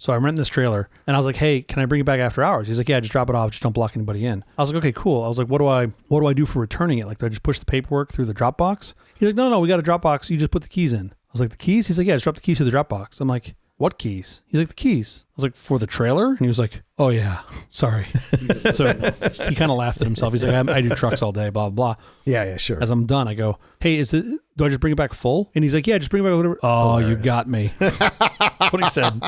So I'm renting this trailer, and I was like, hey, can I bring it back after hours? He's like, yeah, just drop it off. Just don't block anybody in. I was like, okay, cool. I was like, what do I do for returning it? Like, do I just push the paperwork through the Dropbox? He's like, no, we got a Dropbox. You just put the keys in. I was like, the keys? He's like, yeah, just drop the keys to the Dropbox. I'm like, what keys? He's like, the keys. I was like, for the trailer? And he was like, oh yeah, sorry. So he kind of laughed at himself. He's like, I do trucks all day, blah, blah, blah. Yeah, sure. As I'm done, I go, hey, do I just bring it back full? And he's like, yeah, just bring it back whatever. Oh, hilarious. You got me. That's what he said.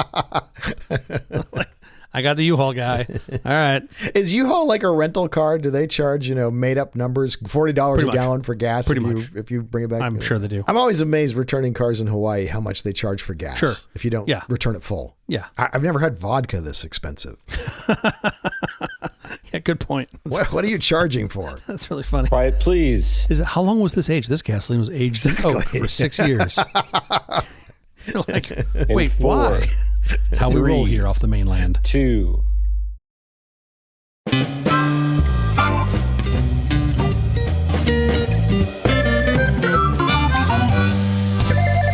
I got the U-Haul guy. All right. Is U-Haul like a rental car? Do they charge, made up numbers, $40 a gallon for gas if you bring it back? I'm sure they do. I'm always amazed returning cars in Hawaii, how much they charge for gas. Sure. If you don't return it full. Yeah. I've never had vodka this expensive. Yeah, good point. What are you charging for? That's really funny. Quiet, please. How long was this aged? This gasoline was aged for 6 years. You're like, wait, why? That's how we roll here off the mainland. 2.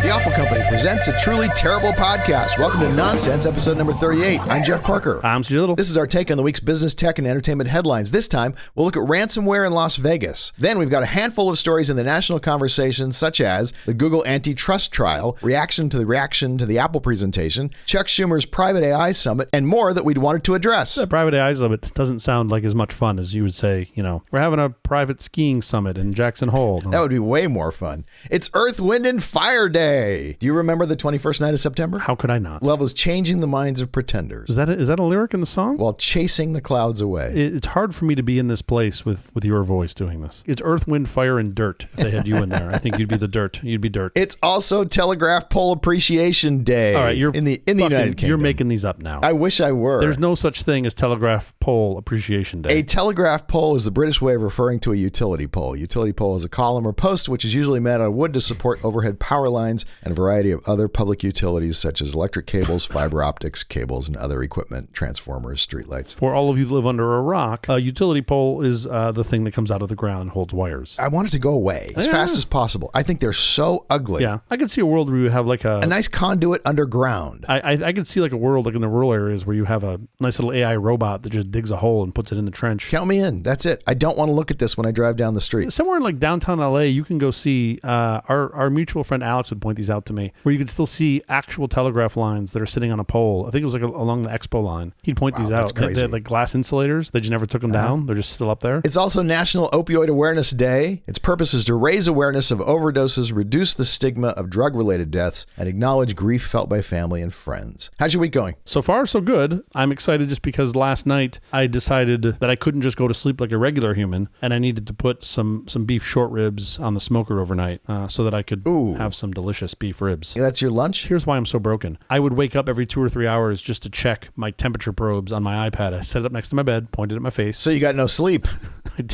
The Awful Company presents a truly terrible podcast. Welcome to Nonsense, episode number 38. I'm Jeff Parker. I'm Stu Little. This is our take on the week's business, tech, and entertainment headlines. This time, we'll look at ransomware in Las Vegas. Then we've got a handful of stories in the national conversation, such as the Google Antitrust trial, reaction to the Apple presentation, Chuck Schumer's private AI summit, and more that we'd wanted to address. The private AI summit doesn't sound like as much fun as you would say, we're having a private skiing summit in Jackson Hole. That would be way more fun. It's Earth, Wind, and Fire Day. Do you remember the 21st night of September? How could I not? Love was changing the minds of pretenders. Is that a lyric in the song? While chasing the clouds away. It's hard for me to be in this place with your voice doing this. It's Earth, Wind, Fire, and Dirt. If they had you in there, I think you'd be the dirt. You'd be dirt. It's also Telegraph Pole Appreciation Day. All right, you're in the United Kingdom. You're making these up now. I wish I were. There's no such thing as Telegraph Pole Appreciation Day. A telegraph pole is the British way of referring to a utility pole. Utility pole is a column or post which is usually made out of wood to support overhead power lines and a variety of other public utilities such as electric cables, fiber optics, cables, and other equipment, transformers, streetlights. For all of you that live under a rock, a utility pole is the thing that comes out of the ground and holds wires. I want it to go away as fast as possible. I think they're so ugly. Yeah, I could see a world where you have like a nice conduit underground. I could see like a world like in the rural areas where you have a nice little AI robot that just digs a hole and puts it in the trench. Count me in. That's it. I don't want to look at this when I drive down the street. Somewhere in like downtown LA, you can go see, our mutual friend Alex would point these out to me, where you could still see actual telegraph lines that are sitting on a pole. I think it was like along the Expo line. He'd point these out. Crazy. They had like glass insulators. They just never took them down. They're just still up there. It's also National Opioid Awareness Day. Its purpose is to raise awareness of overdoses, reduce the stigma of drug-related deaths, and acknowledge grief felt by family and friends. How's your week going? So far, so good. I'm excited just because last night I decided that I couldn't just go to sleep like a regular human, and I needed to put some beef short ribs on the smoker overnight so that I could have some delicious beef ribs. Yeah, that's your lunch? Here's why I'm so broken. I would wake up every 2 or 3 hours just to check my temperature probes on my iPad. I set it up next to my bed, pointed at my face. So you got no sleep.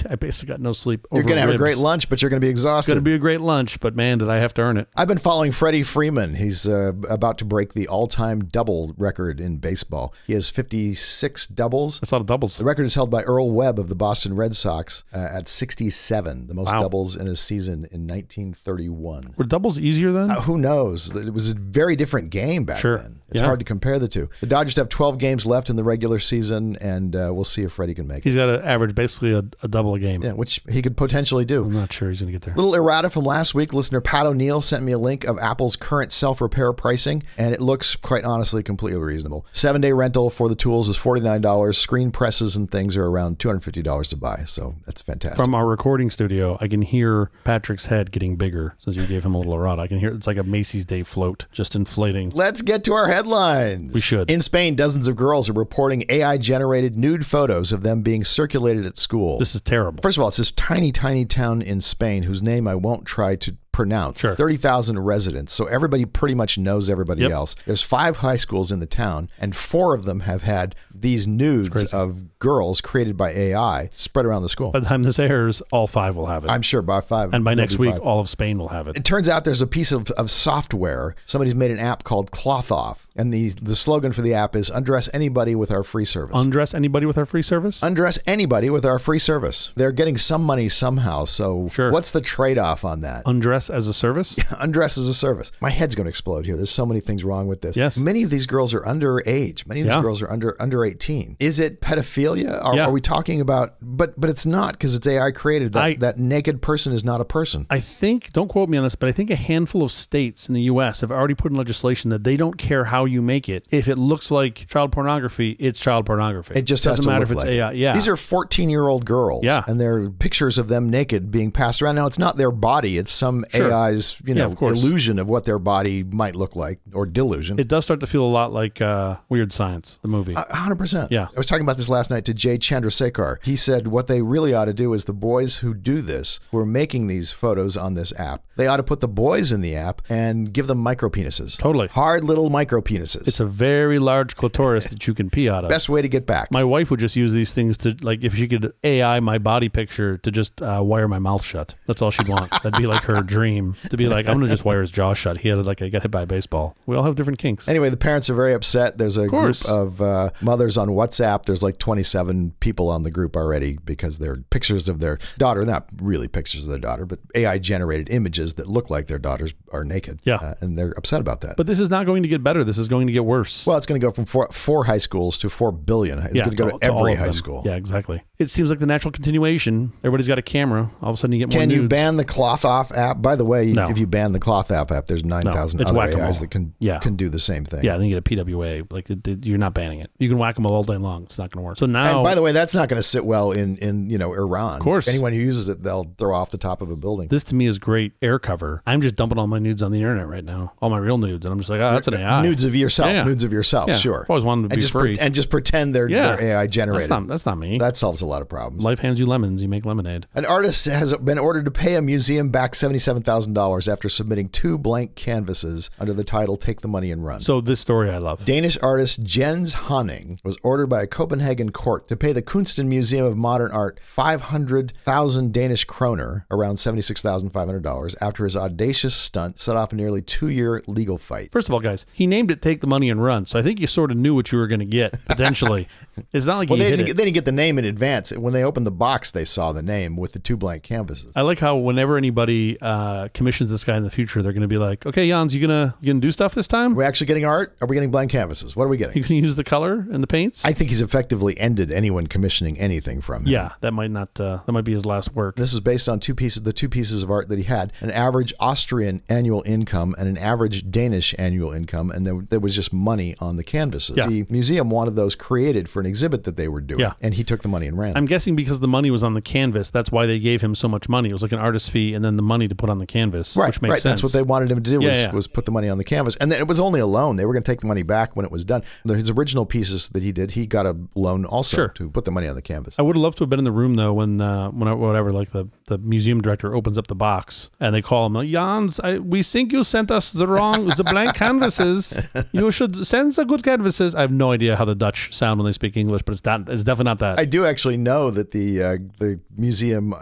I basically got no sleep. You're going to have ribs. a great lunch, but you're going to be exhausted. It's going to be a great lunch, but man, did I have to earn it. I've been following Freddie Freeman. He's about to break the all-time double record in baseball. He has 56 doubles. That's a lot of doubles. The record is held by Earl Webb of the Boston Red Sox at 67, the most doubles in a season in 1931. Were doubles easier then? Who knows? It was a very different game back then. It's hard to compare the two. The Dodgers have 12 games left in the regular season, and we'll see if Freddie can make it. He's got to average basically a double a game. Yeah, which he could potentially do. I'm not sure he's going to get there. Little errata from last week. Listener Pat O'Neill sent me a link of Apple's current self-repair pricing, and it looks, quite honestly, completely reasonable. 7-day rental for the tools is $49. Screen presses and things are around $250 to buy, so that's fantastic. From our recording studio, I can hear Patrick's head getting bigger since you gave him a little errata. I can hear it's like a Macy's Day float just inflating. Let's get to our headlines. We should. In Spain, dozens of girls are reporting AI-generated nude photos of them being circulated at school. This is terrible. First of all, it's this tiny, tiny town in Spain whose name I won't try to pronounce. Sure. 30,000 residents. So everybody pretty much knows everybody else. There's 5 high schools in the town, and 4 of them have had these nudes of girls created by AI spread around the school. By the time this airs, all 5 will have it. I'm sure by 5. And by next week, all of Spain will have it. It turns out there's a piece of software. Somebody's made an app called Cloth Off. And the slogan for the app is undress anybody with our free service. Undress anybody with our free service? Undress anybody with our free service. They're getting some money somehow. So what's the trade-off on that? Undress undress as a service. Undress as a service. My head's going to explode here. There's so many things wrong with this. Yes. Many of these girls are underage. Many of these girls are under 18. Is it pedophilia? Are we talking about? But it's not, because it's AI created. That naked person is not a person. I think, don't quote me on this, but I think a handful of states in the U.S. have already put in legislation that they don't care how you make it. If it looks like child pornography, it's child pornography. It just doesn't has to matter look if it's like AI. Yeah. These are 14-year-old girls. Yeah. And there are pictures of them naked being passed around. Now, it's not their body. It's some AI's, illusion of what their body might look like, or delusion. It does start to feel a lot like Weird Science, the movie. 100%. Yeah. I was talking about this last night to Jay Chandrasekhar. He said what they really ought to do is the boys who do this, who are making these photos on this app, they ought to put the boys in the app and give them micro penises. Totally. Hard little micro penises. It's a very large clitoris that you can pee out of. Best way to get back. My wife would just use these things to, like, if she could AI my body picture to just wire my mouth shut. That's all she'd want. That'd be like her dream, to be like, I'm going to just wire his jaw shut. He had got hit by a baseball. We all have different kinks. Anyway, the parents are very upset. There's a group of mothers on WhatsApp. There's like 27 people on the group already, because they're pictures of their daughter. Not really pictures of their daughter, but AI generated images that look like their daughters are naked. Yeah. And they're upset about that. But this is not going to get better. This is going to get worse. Well, it's going to go from four high schools to 4 billion. It's going to go to every high school. Yeah, exactly. It seems like the natural continuation. Everybody's got a camera. All of a sudden you get more Can nudes. you ban the cloth off app? By the way, No. if you ban the cloth app, there's 9,000 other AIs that can do the same thing. Yeah, then you get a PWA. Like, you're not banning it. You can whack them all day long. It's not going to work. So now, and by the way, that's not going to sit well in Iran. Of course. Anyone who uses it, they'll throw off the top of a building. this to me is great air cover. I'm just dumping all my nudes on the internet right now, all my real nudes, and I'm just like, oh, that's an AI. Nudes of yourself. Yeah. Nudes of yourself. Yeah. Sure. I've always wanted to be free. And just pretend they're AI generated. That's not me. That solves a lot of problems. Life hands you lemons, you make lemonade. An artist has been ordered to pay a museum back $77,000 after submitting 2 blank canvases under the title "Take the Money and Run." So this story I love. Danish artist Jens Honning was ordered by a Copenhagen court to pay the Kunsten Museum of Modern Art 500,000 Danish kroner, around $76,500, after his audacious stunt set off a nearly 2-year legal fight. First of all, guys, he named it "Take the Money and Run," so I think you sort of knew what you were going to get, potentially. It's not like Well, he they hit didn't, it. they didn't get the name in advance. When they opened the box, they saw the name with the 2 blank canvases. I like how whenever anybody commissions this guy in the future, they're going to be like, okay, Jans, you gonna do stuff this time? Are we actually getting art? Are we getting blank canvases? What are we getting? You can use the color and the paints? I think he's effectively ended anyone commissioning anything from him. Yeah, that might be his last work. This is based on the two pieces of art that he had: an average Austrian annual income and an average Danish annual income, and there was just money on the canvases. Yeah. The museum wanted those created for an exhibit that they were doing, and he took the money and ran. I'm guessing because the money was on the canvas, that's why they gave him so much money. It was like an artist fee and then the money to put on the canvas, which makes sense. That's what they wanted him to do, was put the money on the canvas. And then it was only a loan. They were going to take the money back when it was done. His original pieces that he did, he got a loan also to put the money on the canvas. I would have loved to have been in the room, though, when the museum director opens up the box and they call him, Jans, we think you sent us the blank canvases. You should send the good canvases. I have no idea how the Dutch sound when they speak English, but it's definitely not that. I do actually know that the museum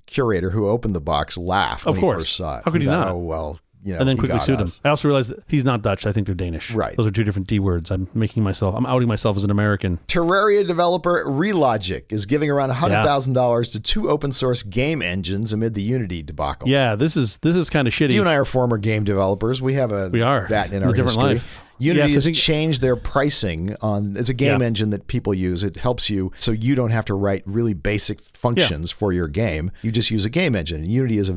curator who opened the box laughed when he first saw it. How could he not? Oh, well, and then quickly sued him. I also realized that he's not Dutch. I think they're Danish. Right. Those are 2 different D words. I'm outing myself as an American. Terraria developer Relogic is giving around $100,000 to 2 open source game engines amid the Unity debacle. Yeah, this is kind of shitty. You and I are former game developers. We have that in our different history. life. Unity has changed their pricing on. It's a game engine that people use. It helps you so you don't have to write really basic functions for your game. You just use a game engine. And Unity is a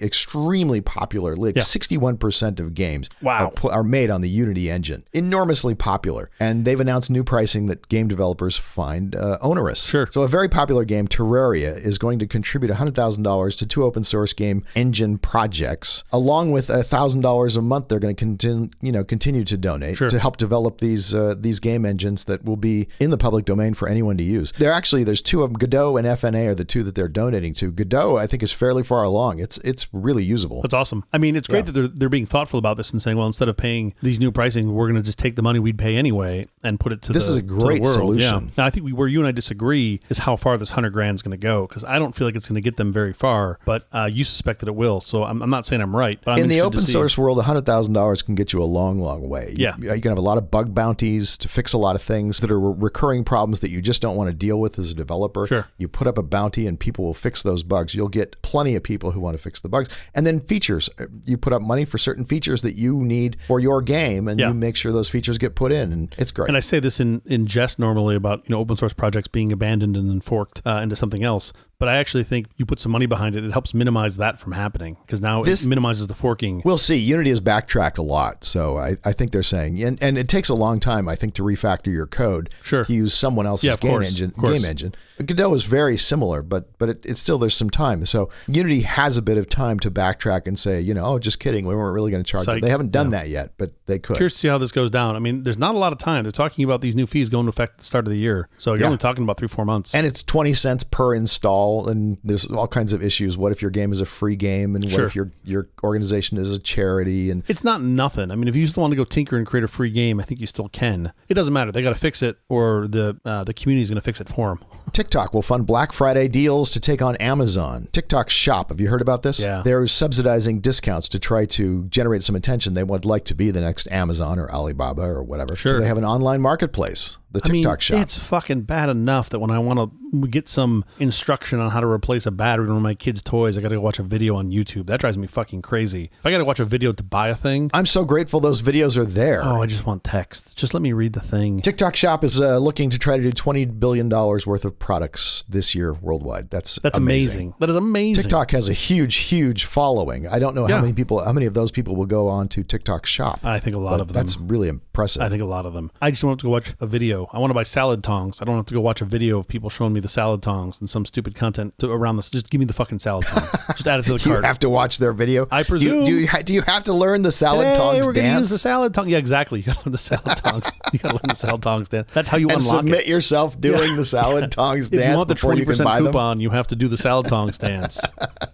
extremely popular. 61% of games are made on the Unity engine. Enormously popular. And they've announced new pricing that game developers find onerous. Sure. So a very popular game, Terraria, is going to contribute $100,000 to 2 open source game engine projects. Along with $1,000 a month, they're going to continue to donate to help develop these game engines that will be in the public domain for anyone to use. There's 2 of them. Godot and FNA are the 2 that they're donating to. Godot, I think, is fairly far along. It's really usable. That's awesome. I mean, it's great that they're being thoughtful about this and saying, well, instead of paying these new pricing, we're going to just take the money we'd pay anyway and put it to this is a great solution. Yeah. Now, I think where you and I disagree is how far this $100,000 is going to go, because I don't feel like it's going to get them very far, but you suspect that it will. So I'm not saying I'm right, but I'm in the open source world, $100,000 can get you a long, long way. You Yeah. You can have a lot of bug bounties to fix a lot of things that are recurring problems that you just don't want to deal with as a developer. Sure. You put up a bounty and people will fix those bugs. You'll get plenty of people who want to fix the bugs. And then features. You put up money for certain features that you need for your game, and you make sure those features get put in, and it's great. And I say this in jest normally about open source projects being abandoned and then forked into something else. But I actually think you put some money behind it, it helps minimize that from happening, because now it minimizes the forking. We'll see. Unity has backtracked a lot. So I think they're saying, and it takes a long time, I think, to refactor your code to use someone else's game engine. Godot is very similar, but it's still, there's some time. So Unity has a bit of time to backtrack and say, oh, just kidding, we weren't really going to charge them. They haven't done that yet, but they could. Curious to see how this goes down. I mean, there's not a lot of time. They're talking about these new fees going into effect at the start of the year. So you're only talking about 3-4 months. And it's 20 cents per install, and there's all kinds of issues. What if your game is a free game, and what if your organization is a charity? And it's not nothing. I mean, if you just want to go tinker and create a free game, I think you still can. It doesn't matter. They got to fix it, or the community is going to fix it for them. TikTok will fund Black Friday deals to take on Amazon. TikTok Shop, have you heard about this? Yeah. They're subsidizing discounts to try to generate some attention. They would like to be the next Amazon or Alibaba or whatever. Sure. So they have an online marketplace, the TikTok Shop. It's fucking bad enough that when I want to get some instruction on how to replace a battery in one of my kids' toys, I got to go watch a video on YouTube. That drives me fucking crazy. If I got to watch a video to buy a thing, I'm so grateful those videos are there. Oh, I just want text. Just let me read the thing. TikTok Shop is looking to try to do $20 billion worth of products this year worldwide. That's amazing. That is amazing. TikTok has a huge following. I don't know how many of those people will go on to TikTok Shop. I think a lot of them. That's really impressive. I think a lot of them. I just want to go watch a video. I want to buy salad tongs. I don't have to go watch a video of people showing me the salad tongs and some stupid content around this. Just give me the fucking salad tong. Just add it to the cart. You have to watch their video? I presume. Do you have to learn the salad tongs we're dance? Gonna use the salad tong. Yeah, exactly. You got to learn the salad tongs. You got to learn the salad tongs dance. That's how you unlock submit yourself doing the salad tongs dance. If you want the 20% coupon, them. you have to do the salad tongs dance.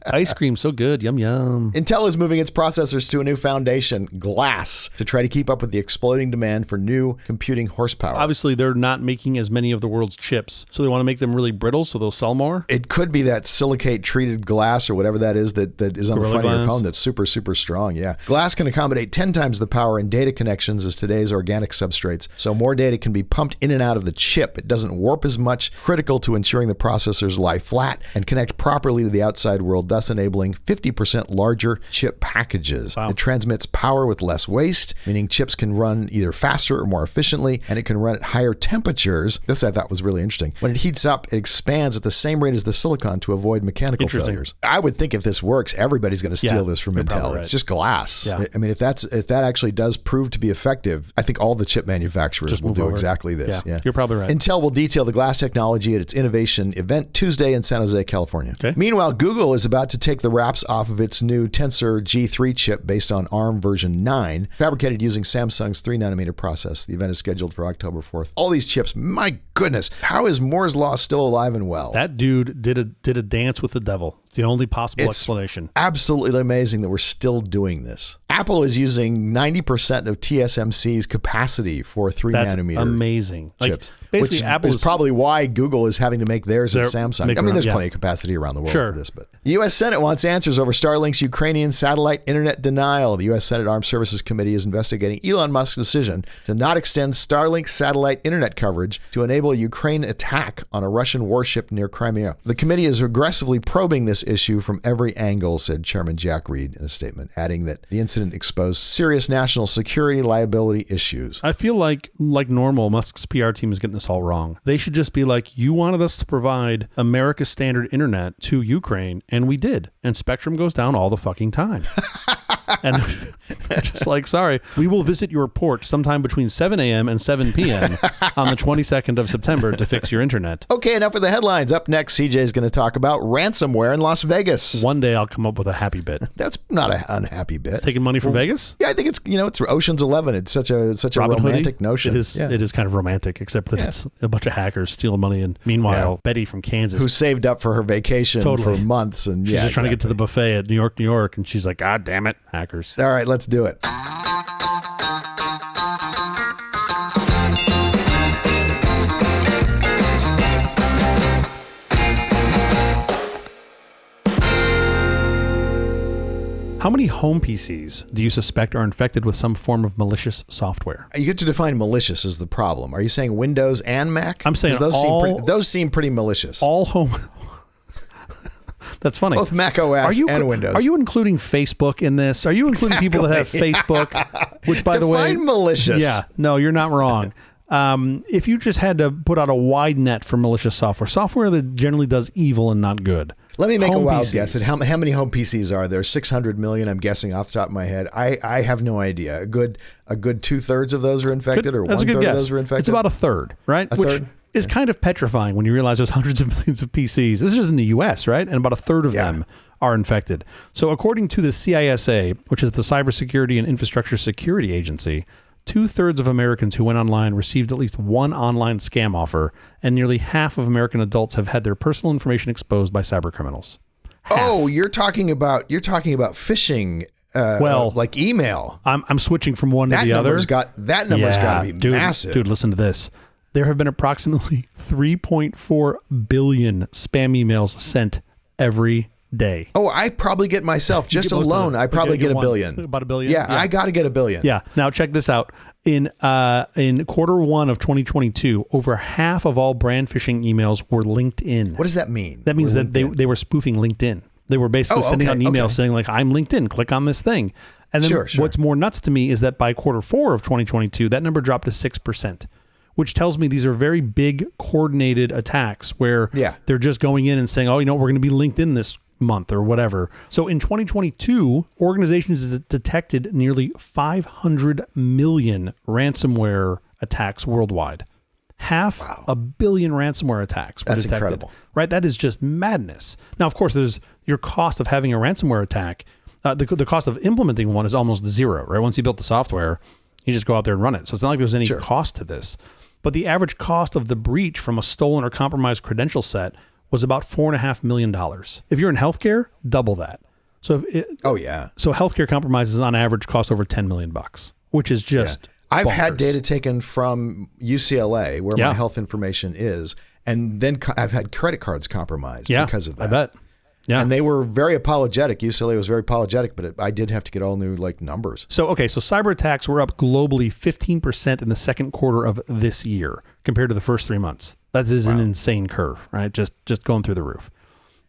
Ice cream, so good. Yum, yum. Intel is moving its processors to a new foundation, Glass, to try to keep up with the exploding demand for new computing horsepower. Obviously, they're not making as many of the world's chips, so they want to make them really brittle so they'll sell more. It could be that silicate treated glass or whatever that is that is on the front of your phone that's super strong. Yeah. Glass can accommodate 10 times the power and data connections as today's organic substrates, so more data can be pumped in and out of the chip. It doesn't warp as much, critical to ensuring the processors lie flat and connect properly to the outside world, thus enabling 50% larger chip packages. Wow. It transmits power with less waste, meaning chips can run either faster or more efficiently, and it can run at higher temperatures. This I thought was really interesting. When it heats up, it expands at the same rate as the silicon to avoid mechanical failures. I would think if this works, everybody's going to steal this from Intel. Right. It's just glass. Yeah. I mean, if that actually does prove to be effective, I think all the chip manufacturers will do exactly this. Yeah. You're probably right. Intel will detail the glass technology at its innovation event Tuesday in San Jose, California. Okay. Meanwhile, Google is about to take the wraps off of its new Tensor G3 chip based on ARM version 9, fabricated using Samsung's 3nm process. The event is scheduled for October 4th. All these chips, my goodness, how is Moore's Law still alive and well? That dude did a dance with the devil. It's the only possible explanation. Absolutely amazing that we're still doing this. Apple is using 90% of TSMC's capacity for 3nm amazing chips. Basically, which Apple is probably why Google is having to make theirs at Samsung. I mean, there's plenty of capacity around the world for this. But the U.S. Senate wants answers over Starlink's Ukrainian satellite internet denial. The U.S. Senate Armed Services Committee is investigating Elon Musk's decision to not extend Starlink's satellite internet coverage to enable a Ukraine attack on a Russian warship near Crimea. The committee is aggressively probing this issue from every angle, said Chairman Jack Reed in a statement, adding that the incident exposed serious national security liability issues. I feel like normal, Musk's PR team is getting this all wrong. They should just be like, you wanted us to provide America's standard internet to Ukraine, and we did. And Spectrum goes down all the fucking time. And just like, sorry, we will visit your port sometime between 7 a.m. and 7 p.m. on the 22nd of September to fix your internet. Okay, enough with the headlines. Up next, CJ is going to talk about ransomware in Las Vegas. One day I'll come up with a happy bit. That's not an unhappy bit. Taking money from Vegas? Yeah, I think it's Ocean's 11. It's such a romantic notion. It is kind of romantic, except that it's a bunch of hackers stealing money. And meanwhile, Betty from Kansas, who saved up for her vacation for months, and she's just trying to get to the buffet at New York, and she's like, God damn it, hackers. All right, let's do it. How many home PCs do you suspect are infected with some form of malicious software? You get to define malicious as the problem. Are you saying Windows and Mac? I'm saying 'Cause those seem pretty malicious. All home. That's funny. Both Mac OS and Windows. Are you including Facebook in this? Are you including people that have Facebook? Which, by the way, define malicious. Yeah, no, you're not wrong. If you just had to put out a wide net for malicious software that generally does evil and not good. Let me make a wild PCs. guess at how many home PCs are there? 600 million, I'm guessing off the top of my head. I have no idea. A good 2/3 of those are infected, or 1/3 of those are infected? It's about a third, right? A third? Is kind of petrifying when you realize there's hundreds of millions of PCs. This is just in the US, right? And about a third of them are infected. So according to the CISA, which is the Cybersecurity and Infrastructure Security Agency, 2/3 of Americans who went online received at least one online scam offer, and nearly half of American adults have had their personal information exposed by cyber criminals. Half. Oh, you're talking about phishing. Well, like email. I'm switching from one to the other. That number's got to be massive. Dude, listen to this. There have been approximately 3.4 billion spam emails sent every day. Oh, I probably get myself just alone. I probably get a billion. About a billion. Yeah, I got to get a billion. Yeah. Now check this out. In Q1 of 2022, over half of all brand phishing emails were LinkedIn. What does that mean? That means that they were spoofing LinkedIn. They were basically sending out an email saying like, "I'm LinkedIn. Click on this thing." And then what's more nuts to me is that by Q4 of 2022, that number dropped to 6%. Which tells me these are very big coordinated attacks where they're just going in and saying, oh, we're going to be LinkedIn this month or whatever. So in 2022, organizations detected nearly 500 million ransomware attacks worldwide. Half a billion ransomware attacks were detected. That's incredible. Right? That is just madness. Now, of course, there's your cost of having a ransomware attack. The cost of implementing one is almost zero, right? Once you built the software, you just go out there and run it. So it's not like there's any cost to this. But the average cost of the breach from a stolen or compromised credential set was about $4.5 million. If you're in healthcare, double that. So so healthcare compromises on average cost over $10 million, which is just I've bonkers. had data taken from UCLA where my health information is, and then I've had credit cards compromised because of that. I bet. Yeah. And they were very apologetic. UCLA was very apologetic, but I did have to get all new numbers. So cyber attacks were up globally 15% in the second quarter of this year compared to the first 3 months. That is an insane curve, right? Just going through the roof.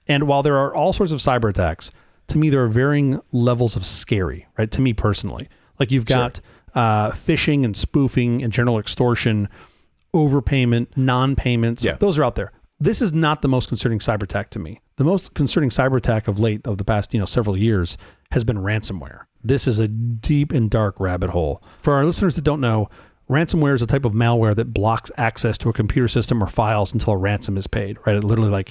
And while there are all sorts of cyber attacks, to me, there are varying levels of scary, right? To me personally, like you've got phishing and spoofing and general extortion, overpayment, non-payments. Yeah. Those are out there. This is not the most concerning cyber attack to me. The most concerning cyber attack of the past, several years has been ransomware. This is a deep and dark rabbit hole. For our listeners that don't know, ransomware is a type of malware that blocks access to a computer system or files until a ransom is paid, right? It literally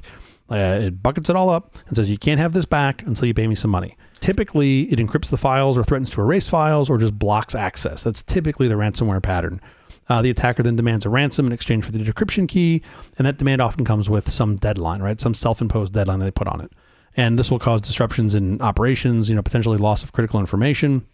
it buckets it all up and says, you can't have this back until you pay me some money. Typically, it encrypts the files or threatens to erase files or just blocks access. That's typically the ransomware pattern. The attacker then demands a ransom in exchange for the decryption key, and that demand often comes with some deadline, right? Some self-imposed deadline that they put on it. And this will cause disruptions in operations, potentially loss of critical information.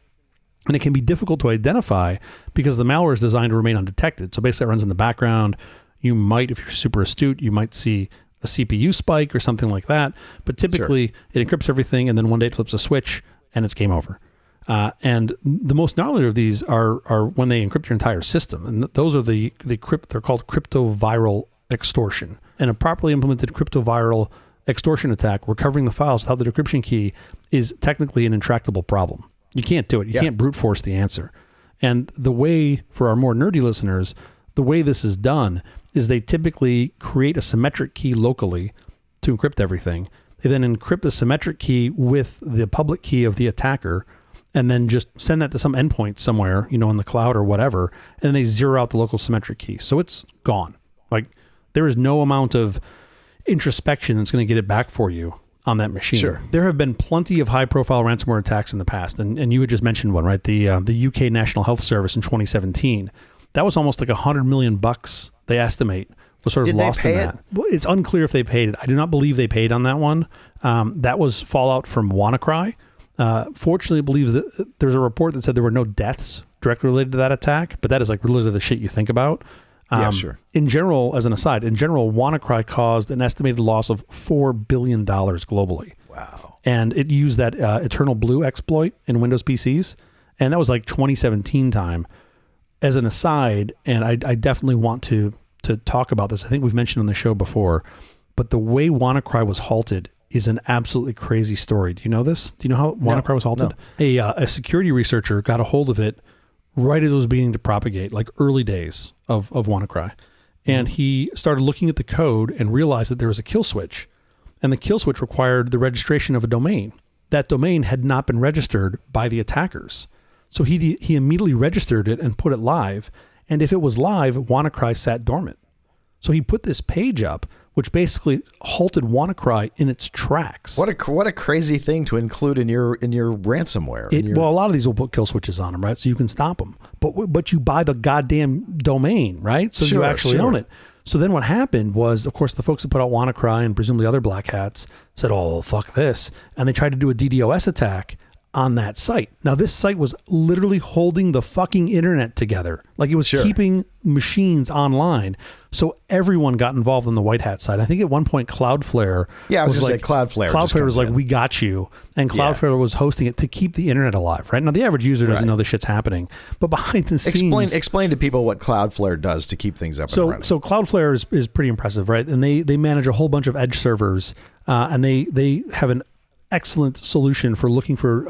And it can be difficult to identify because the malware is designed to remain undetected. So basically it runs in the background. You might, if you're super astute, you might see a CPU spike or something like that. But typically it encrypts everything, and then one day it flips a switch and it's game over. And the most gnarly of these are when they encrypt your entire system. And those are they're called cryptoviral extortion. And a properly implemented cryptoviral extortion attack, recovering the files without the decryption key, is technically an intractable problem. You can't do it. You can't brute force the answer. And the way, for our more nerdy listeners, the way this is done is they typically create a symmetric key locally to encrypt everything. They then encrypt the symmetric key with the public key of the attacker, and then just send that to some endpoint somewhere, in the cloud or whatever, and then they zero out the local symmetric key. So it's gone. There is no amount of introspection that's going to get it back for you on that machine. Sure. There have been plenty of high-profile ransomware attacks in the past, and you had just mentioned one, right? The UK National Health Service in 2017. That was almost like $100 million they estimate was sort of lost in that. Well, it's unclear if they paid it. I do not believe they paid on that one. That was fallout from WannaCry. Fortunately, it believes that there's a report that said there were no deaths directly related to that attack, but that is literally the shit you think about. Sure. In general, as an aside, WannaCry caused an estimated loss of $4 billion globally. Wow. and it used that Eternal Blue exploit in Windows PCs, and that was like 2017 time. As an aside, and I definitely want to talk about this. I think we've mentioned on the show before, but the way WannaCry was halted is an absolutely crazy story. Do you know this? Do you know how WannaCry was halted? No. A security researcher got a hold of it right as it was beginning to propagate, like early days of WannaCry. And he started looking at the code and realized that there was a kill switch. And the kill switch required the registration of a domain. That domain had not been registered by the attackers. So he immediately registered it and put it live. And if it was live, WannaCry sat dormant. So he put this page up, which basically halted WannaCry in its tracks. What a crazy thing to include in your ransomware. Well, a lot of these will put kill switches on them, right? So you can stop them. But you buy the goddamn domain, right? So you actually own it. So then what happened was, of course, the folks that put out WannaCry and presumably other black hats said, oh, fuck this. And they tried to do a DDoS attack on that site. Now, this site was literally holding the fucking internet together. Like it was keeping machines online. So everyone got involved on the white hat side. I think at one point Cloudflare. Yeah, I was going to say Cloudflare. Cloudflare was like, we got you. And Cloudflare was hosting it to keep the internet alive, right? Now, the average user doesn't know this shit's happening. But behind the scenes. Explain to people what Cloudflare does to keep things up and running. So Cloudflare is pretty impressive, right? And they manage a whole bunch of edge servers. And they have an excellent solution for looking for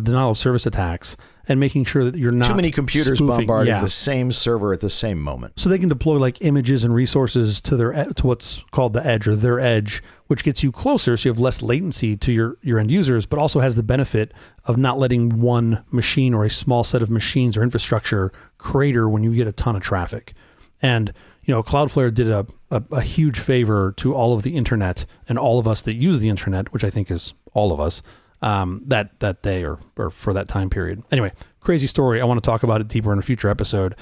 denial of service attacks and making sure that you're not too many computers spoofing. bombarding the same server at the same moment. So they can deploy like images and resources to what's called the edge or their edge, which gets you closer, so you have less latency to your end users, but also has the benefit of not letting one machine or a small set of machines or infrastructure crater when you get a ton of traffic. And Cloudflare did a huge favor to all of the internet and all of us that use the internet, which I think is all of us, that day or for that time period. Anyway, crazy story. I want to talk about it deeper in a future episode.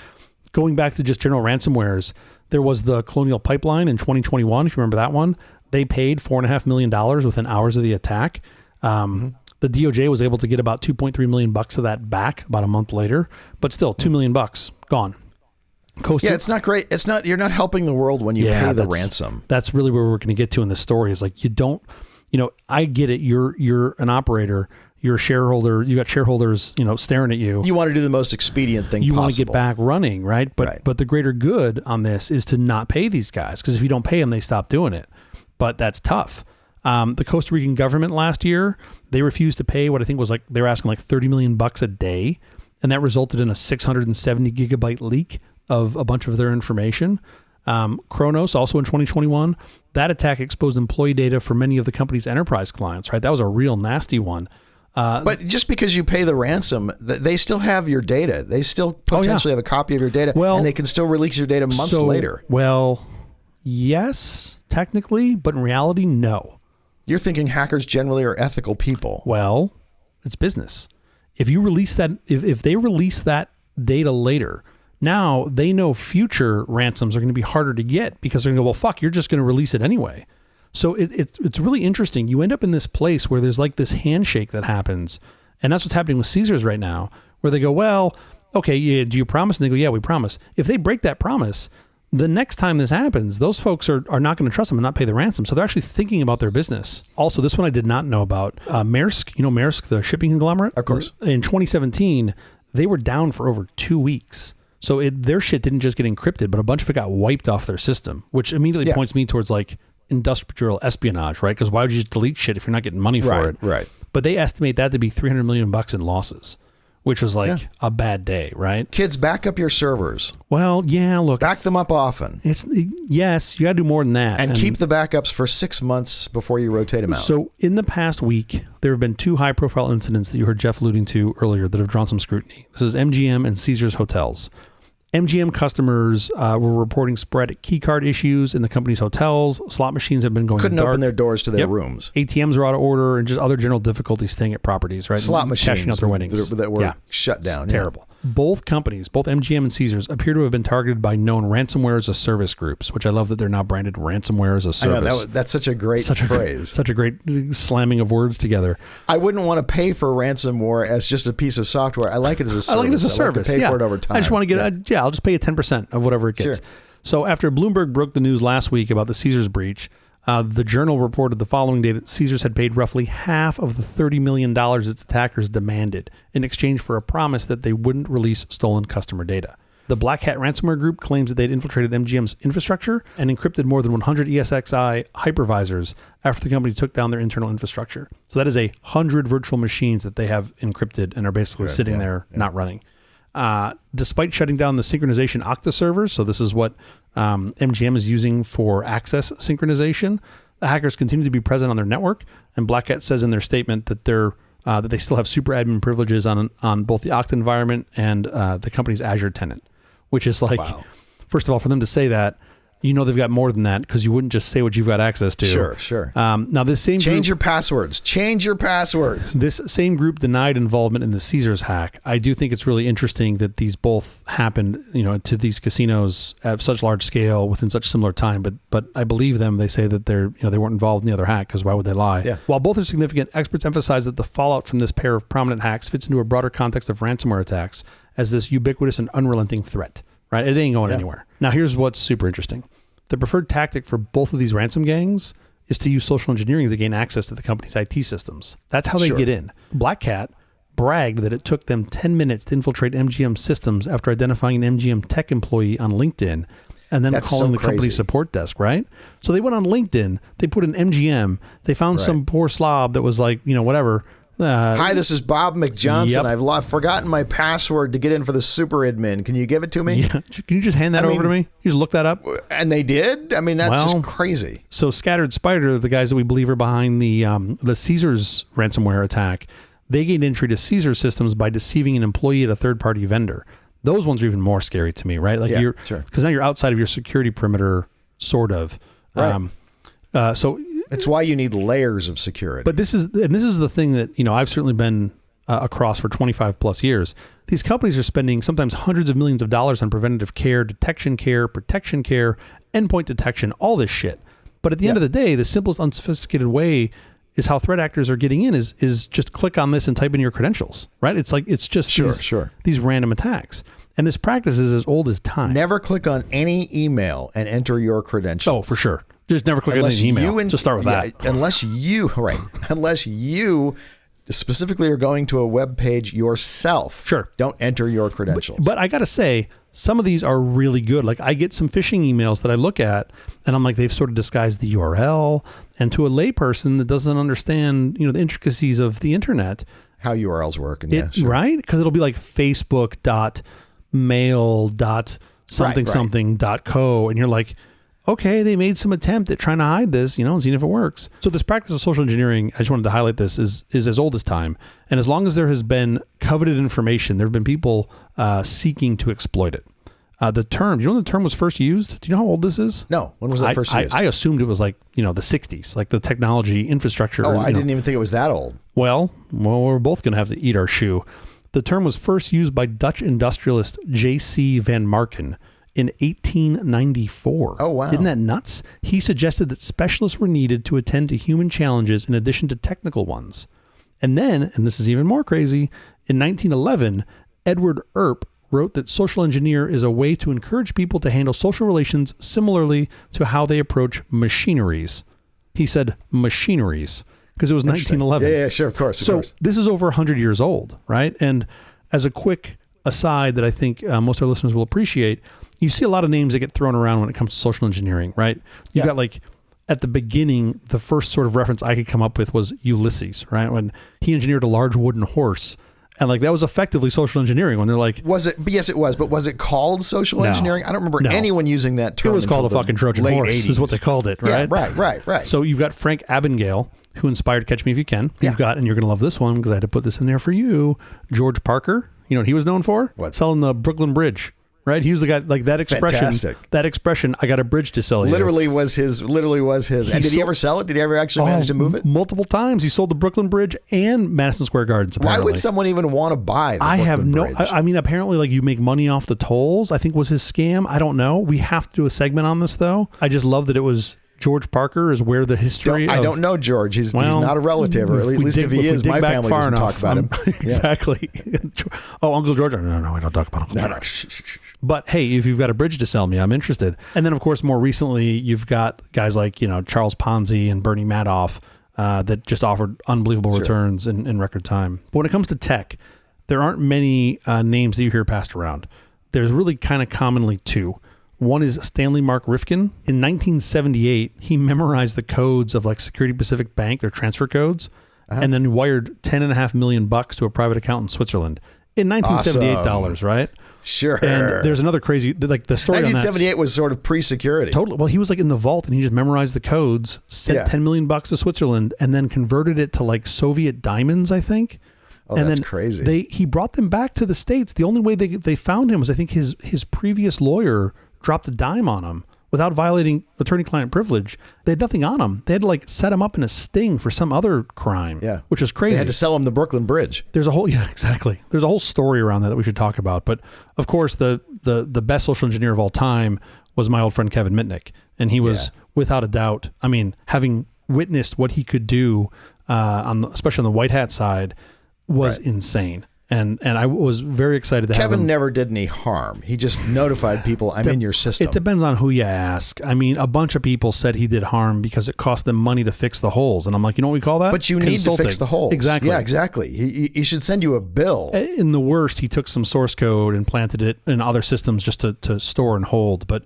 Going back to just general ransomwares, there was the Colonial Pipeline in 2021. If you remember that one, they paid $4.5 million within hours of the attack. The DOJ was able to get about $2.3 million of that back about a month later, but still $2 million gone. It's not great. You're not helping the world when you pay the ransom. That's really where we're going to get to in this story is like, you don't, I get it. You're an operator, you're a shareholder, you got shareholders, staring at you. You want to do the most expedient thing you possible. Want to get back running, right? But the greater good on this is to not pay these guys, because if you don't pay them, they stop doing it. But that's tough. The Costa Rican government last year, they refused to pay what I think was like, they were asking like $30 million a day. And that resulted in a 670 gigabyte leak of a bunch of their information. Kronos, also in 2021, that attack exposed employee data for many of the company's enterprise clients, right? That was a real nasty one. But just because you pay the ransom, they still have your data. They still potentially have a copy of your data, and they can still release your data months later. Well, yes, technically, but in reality, no. You're thinking hackers generally are ethical people. Well, it's business. If you release that, if they release that data later, now they know future ransoms are going to be harder to get because they're going to go, well, fuck, you're just going to release it anyway. So it's really interesting. You end up in this place where there's like this handshake that happens. And that's what's happening with Caesars right now, where they go, well, okay, yeah, do you promise? And they go, yeah, we promise. If they break that promise, the next time this happens, those folks are not going to trust them and not pay the ransom. So they're actually thinking about their business. Also, this one I did not know about. Maersk, Maersk, the shipping conglomerate? Of course. In 2017, they were down for over 2 weeks. So their shit didn't just get encrypted, but a bunch of it got wiped off their system, which immediately points me towards like industrial espionage, right? Because why would you just delete shit if you're not getting money for it? Right. But they estimate that to be $300 million in losses, which was like a bad day, right? Kids, back up your servers. Well, yeah, look. Back them up often. Yes, you got to do more than that. And keep the backups for 6 months before you rotate them out. So in the past week, there have been 2 high-profile incidents that you heard Jeff alluding to earlier that have drawn some scrutiny. This is MGM and Caesars Hotels. MGM customers were reporting sporadic key card issues in the company's hotels. Slot machines have been going Couldn't dark. Open their doors to their rooms. ATMs are out of order and just other general difficulties staying at properties, right? Slot machines cashing out their winnings. That were shut down. Terrible. Both companies, both MGM and Caesars, appear to have been targeted by known ransomware as a service groups, which I love that they're now branded ransomware as a service. I know, that's such a great phrase. Such a great slamming of words together. I wouldn't want to pay for ransomware as just a piece of software. I like it as a service. I like it as a service. I like to pay for it over time. I just want to get I'll just pay you 10% of whatever it gets. Sure. So after Bloomberg broke the news last week about the Caesars breach, The Journal reported the following day that Caesars had paid roughly half of the $30 million its attackers demanded in exchange for a promise that they wouldn't release stolen customer data. The Black Hat ransomware group claims that they'd infiltrated MGM's infrastructure and encrypted more than 100 ESXi hypervisors after the company took down their internal infrastructure. So that is 100 virtual machines that they have encrypted and are basically sitting there not running. Despite shutting down the synchronization Okta servers, so this is what MGM is using for access synchronization, the hackers continue to be present on their network, and Black Hat says in their statement that that they still have super admin privileges on both the Okta environment and the company's Azure tenant, which is like, first of all, for them to say that, they've got more than that because you wouldn't just say what you've got access to. Sure. Now, this same Change your passwords. This same group denied involvement in the Caesars hack. I do think it's really interesting that these both happened, to these casinos at such large scale within such similar time. But I believe them. They say that they weren't involved in the other hack because why would they lie? Yeah. While both are significant, experts emphasize that the fallout from this pair of prominent hacks fits into a broader context of ransomware attacks as this ubiquitous and unrelenting threat. Right? It ain't going anywhere. Now, here's what's super interesting. The preferred tactic for both of these ransom gangs is to use social engineering to gain access to the company's IT systems. That's how they get in. Black Hat bragged that it took them 10 minutes to infiltrate MGM systems after identifying an MGM tech employee on LinkedIn and then calling the company support desk, right? So they went on LinkedIn, they put in MGM, they found some poor slob that was like, whatever. Hi, this is Bob McJohnson. I've forgotten my password to get in for the super admin. Can you give it to me? Yeah. Can you just hand that over to me? You just look that up? And they did? I mean, that's just crazy. So Scattered Spider, the guys that we believe are behind the Caesars ransomware attack, they gained entry to Caesars systems by deceiving an employee at a third-party vendor. Those ones are even more scary to me, right? Like because now you're outside of your security perimeter, sort of. Right. So it's why you need layers of security. But this is the thing that, I've certainly been across for 25 plus years. These companies are spending sometimes hundreds of millions of dollars on preventative care, detection care, protection care, endpoint detection, all this shit. But at the end of the day, the simplest unsophisticated way is how threat actors are getting in is just click on this and type in your credentials, right? It's like, it's just these random attacks. And this practice is as old as time. Never click on any email and enter your credentials. Oh, for sure. Just never click on any email. Just start with that. Unless you specifically are going to a web page yourself. Sure. Don't enter your credentials. But I got to say, some of these are really good. Like I get some phishing emails that I look at and I'm like, they've sort of disguised the URL. And to a layperson that doesn't understand, the intricacies of the internet. How URLs work. And right? Because it'll be like facebook.mail.something.co. And you're like, okay, they made some attempt at trying to hide this, and seeing if it works. So this practice of social engineering, I just wanted to highlight this, is as old as time. And as long as there has been coveted information, there have been people seeking to exploit it. The term, do you know when the term was first used? Do you know how old this is? No. When was that first used? I assumed it was like, the 60s, like the technology infrastructure. Oh, I didn't even think it was that old. Well, we're both going to have to eat our shoe. The term was first used by Dutch industrialist J.C. van Marken in 1894. Oh, wow. Isn't that nuts? He suggested that specialists were needed to attend to human challenges in addition to technical ones. And then, and this is even more crazy, in 1911, Edward Earp wrote that social engineer is a way to encourage people to handle social relations similarly to how they approach machineries. He said machineries because it was 1911. Yeah, sure, of course. So this is over 100 years old, right? And as a quick aside that I think most of our listeners will appreciate, you see a lot of names that get thrown around when it comes to social engineering, right? You got like at the beginning, the first sort of reference I could come up with was Ulysses, right? When he engineered a large wooden horse. And like that was effectively social engineering when they're like... Was it? Yes, it was. But was it called social engineering? I don't remember anyone using that term. It was called the fucking Trojan horse 80s. Is what they called it, right? Yeah, right. So you've got Frank Abagnale, who inspired Catch Me If You Can. You've got, and you're going to love this one because I had to put this in there for you, George Parker. You know what he was known for? What? Selling the Brooklyn Bridge. Right, he was the guy like that expression. Fantastic. That expression. I got a bridge to sell you. Literally was his. And did he ever sell it? Did he ever actually manage to move it? Multiple times. He sold the Brooklyn Bridge and Madison Square Gardens. Apparently. Why would someone even want to buy the Brooklyn Bridge? I mean, apparently, like you make money off the tolls. I think was his scam. I don't know. We have to do a segment on this though. I just love that it was George Parker is where the history I don't know George. He's not a relative, or at least if he is, my family doesn't talk about him. Exactly. Oh, Uncle George. No, I don't talk about Uncle George. But hey, if you've got a bridge to sell me, I'm interested. And then, of course, more recently, you've got guys like, Charles Ponzi and Bernie Madoff that just offered unbelievable returns in record time. But when it comes to tech, there aren't many names that you hear passed around. There's really kind of commonly two. One is Stanley Mark Rifkin. In 1978, he memorized the codes of like Security Pacific Bank, their transfer codes, and then wired $10.5 million to a private account in Switzerland in 1978 dollars, right? Sure. And there's another crazy, like the story on that. 1978 was sort of pre-security. Totally. Well, he was like in the vault and he just memorized the codes, sent $10 million to Switzerland, and then converted it to like Soviet diamonds, I think. Oh, and that's then crazy. He brought them back to the States. The only way they found him was, I think, his previous lawyer dropped a dime on him without violating attorney-client privilege. They had nothing on him. They had to like set him up in a sting for some other crime, which was crazy. They had to sell him the Brooklyn Bridge. There's a whole, exactly. There's a whole story around that we should talk about. But of course, the best social engineer of all time was my old friend Kevin Mitnick. And he was, without a doubt, I mean, having witnessed what he could do, especially on the white hat side, was insane. And I was very excited to have him. Kevin never did any harm. He just notified people, I'm in your system. It depends on who you ask. I mean, a bunch of people said he did harm because it cost them money to fix the holes. And I'm like, you know what we call that? But you need to fix the holes. Exactly. Yeah, exactly. He should send you a bill. In the worst, he took some source code and planted it in other systems just to store and hold. But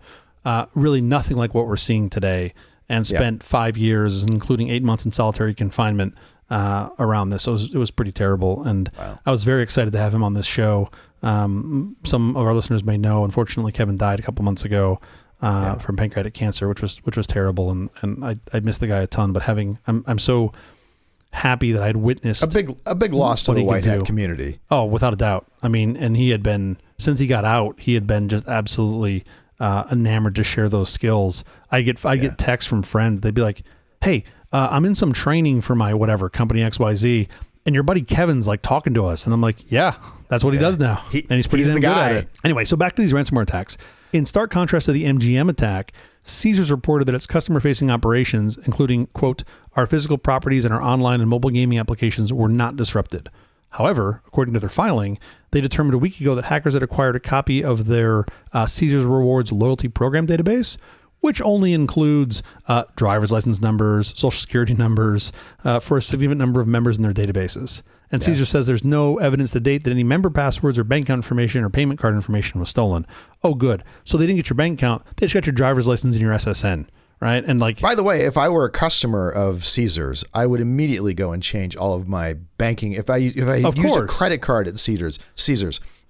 really nothing like what we're seeing today. And spent 5 years, including 8 months in solitary confinement, around this. So it was pretty terrible. And I was very excited to have him on this show. Some of our listeners may know, unfortunately, Kevin died a couple months ago from pancreatic cancer, which was terrible. And I missed the guy a ton, but I'm so happy that I'd witnessed a big loss to the white hat community. Oh, without a doubt. I mean, and he had been, since he got out, he had been just absolutely enamored to share those skills. I get texts from friends. They'd be like, hey, I'm in some training for my whatever company XYZ, and your buddy Kevin's like talking to us. And I'm like, yeah, that's what he does now. And he's pretty damn good at it. Anyway, so back to these ransomware attacks. In stark contrast to the MGM attack, Caesar's reported that its customer-facing operations, including, quote, our physical properties and our online and mobile gaming applications, were not disrupted. However, according to their filing, they determined a week ago that hackers had acquired a copy of their Caesar's Rewards loyalty program database, which only includes driver's license numbers, social security numbers for a significant number of members in their databases. And Caesar says there's no evidence to date that any member passwords or bank account information or payment card information was stolen. Oh, good. So they didn't get your bank account. They just got your driver's license and your SSN, right? And like, by the way, if I were a customer of Caesar's, I would immediately go and change all of my banking. If I used a credit card at Caesar's,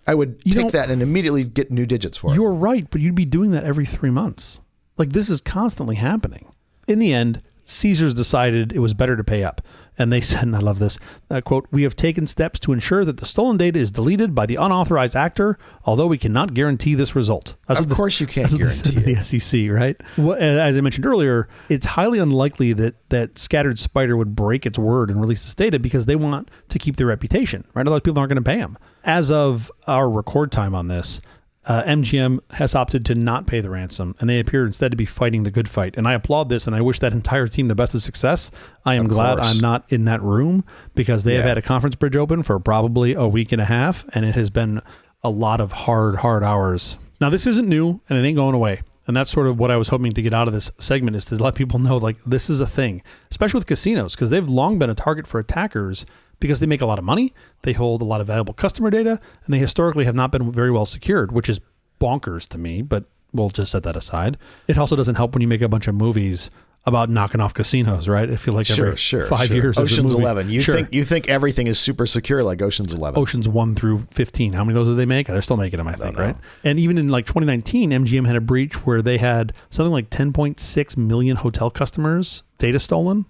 I would take that and immediately get new digits for it. You're right, but you'd be doing that every 3 months. Like, this is constantly happening. In the end, Caesar's decided it was better to pay up. And they said, and I love this, quote, we have taken steps to ensure that the stolen data is deleted by the unauthorized actor, although we cannot guarantee this result. Of course you can't guarantee it. The SEC, right? Well, as I mentioned earlier, it's highly unlikely that Scattered Spider would break its word and release this data because they want to keep their reputation, right? Otherwise, people aren't going to pay them. As of our record time on this, MGM has opted to not pay the ransom, and they appear instead to be fighting the good fight. And I applaud this, and I wish that entire team the best of success. I am glad I'm not in that room because they have had a conference bridge open for probably a week and a half, and it has been a lot of hard hours. Now, this isn't new, and it ain't going away. And that's sort of what I was hoping to get out of this segment, is to let people know, like, this is a thing, especially with casinos, because they've long been a target for attackers because they make a lot of money, they hold a lot of valuable customer data, and they historically have not been very well secured, which is bonkers to me, but we'll just set that aside. It also doesn't help when you make a bunch of movies about knocking off casinos, right? I feel like every 5 years. Ocean's 11. You think everything is super secure like Ocean's 11. Oceans 1 through 15. How many of those did they make? They're still making them, I think, right? And even in like 2019, MGM had a breach where they had something like 10.6 million hotel customers data stolen.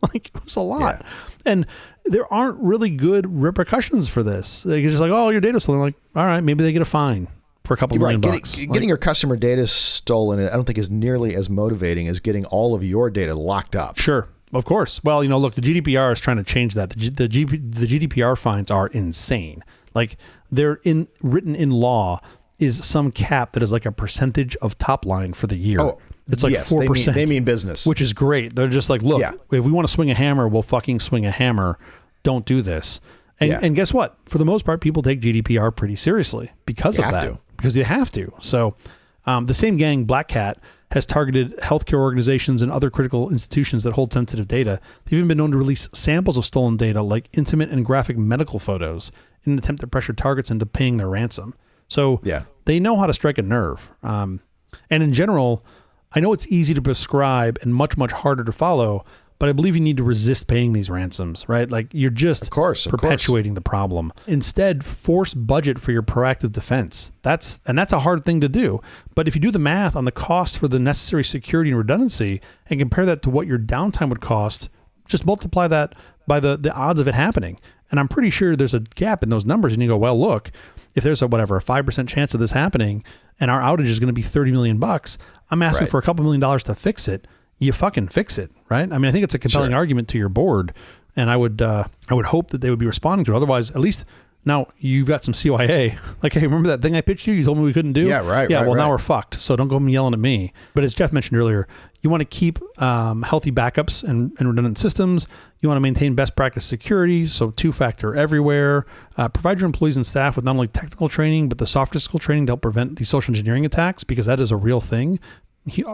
Like, it was a lot. Yeah. And there aren't really good repercussions for this. They're just like, oh, your data stolen. Like, all right, maybe they get a fine for a couple million bucks. Getting your customer data stolen, I don't think is nearly as motivating as getting all of your data locked up. Sure. Of course. Well, look, the GDPR is trying to change that. The GDPR fines are insane. Like, they're written in law is some cap that is like a percentage of top line for the year. It's like Yes, 4%. they mean business. Which is great. They're just like, look, Yeah. if we want to swing a hammer, we'll fucking swing a hammer. Don't do this. And, Yeah. and guess what? For the most part, people take GDPR pretty seriously because of that. Because you have to. So the same gang, Black Cat, has targeted healthcare organizations and other critical institutions that hold sensitive data. They've even been known to release samples of stolen data, like intimate and graphic medical photos, in an attempt to pressure targets into paying their ransom. So they know how to strike a nerve. And in general, I know it's easy to prescribe and much, much harder to follow, but I believe you need to resist paying these ransoms, right? Like you're just perpetuating the problem. Instead, force budget for your proactive defense. That's a hard thing to do. But if you do the math on the cost for the necessary security and redundancy and compare that to what your downtime would cost, just multiply that by the odds of it happening. And I'm pretty sure there's a gap in those numbers. And you go, well, look, if there's a 5% chance of this happening and our outage is going to be $30 million, I'm asking for a couple $1 million to fix it. You fucking fix it, right? I mean, I think it's a compelling argument to your board, and I would hope that they would be responding to it. Otherwise, at least now you've got some CYA. Like, hey, remember that thing I pitched you? You told me we couldn't do? Yeah, right. Yeah, now we're fucked. So don't go yelling at me. But as Jeff mentioned earlier, you want to keep healthy backups and redundant systems. You want to maintain best practice security, so two-factor everywhere. Provide your employees and staff with not only technical training, but the softer skill training to help prevent these social engineering attacks, because that is a real thing.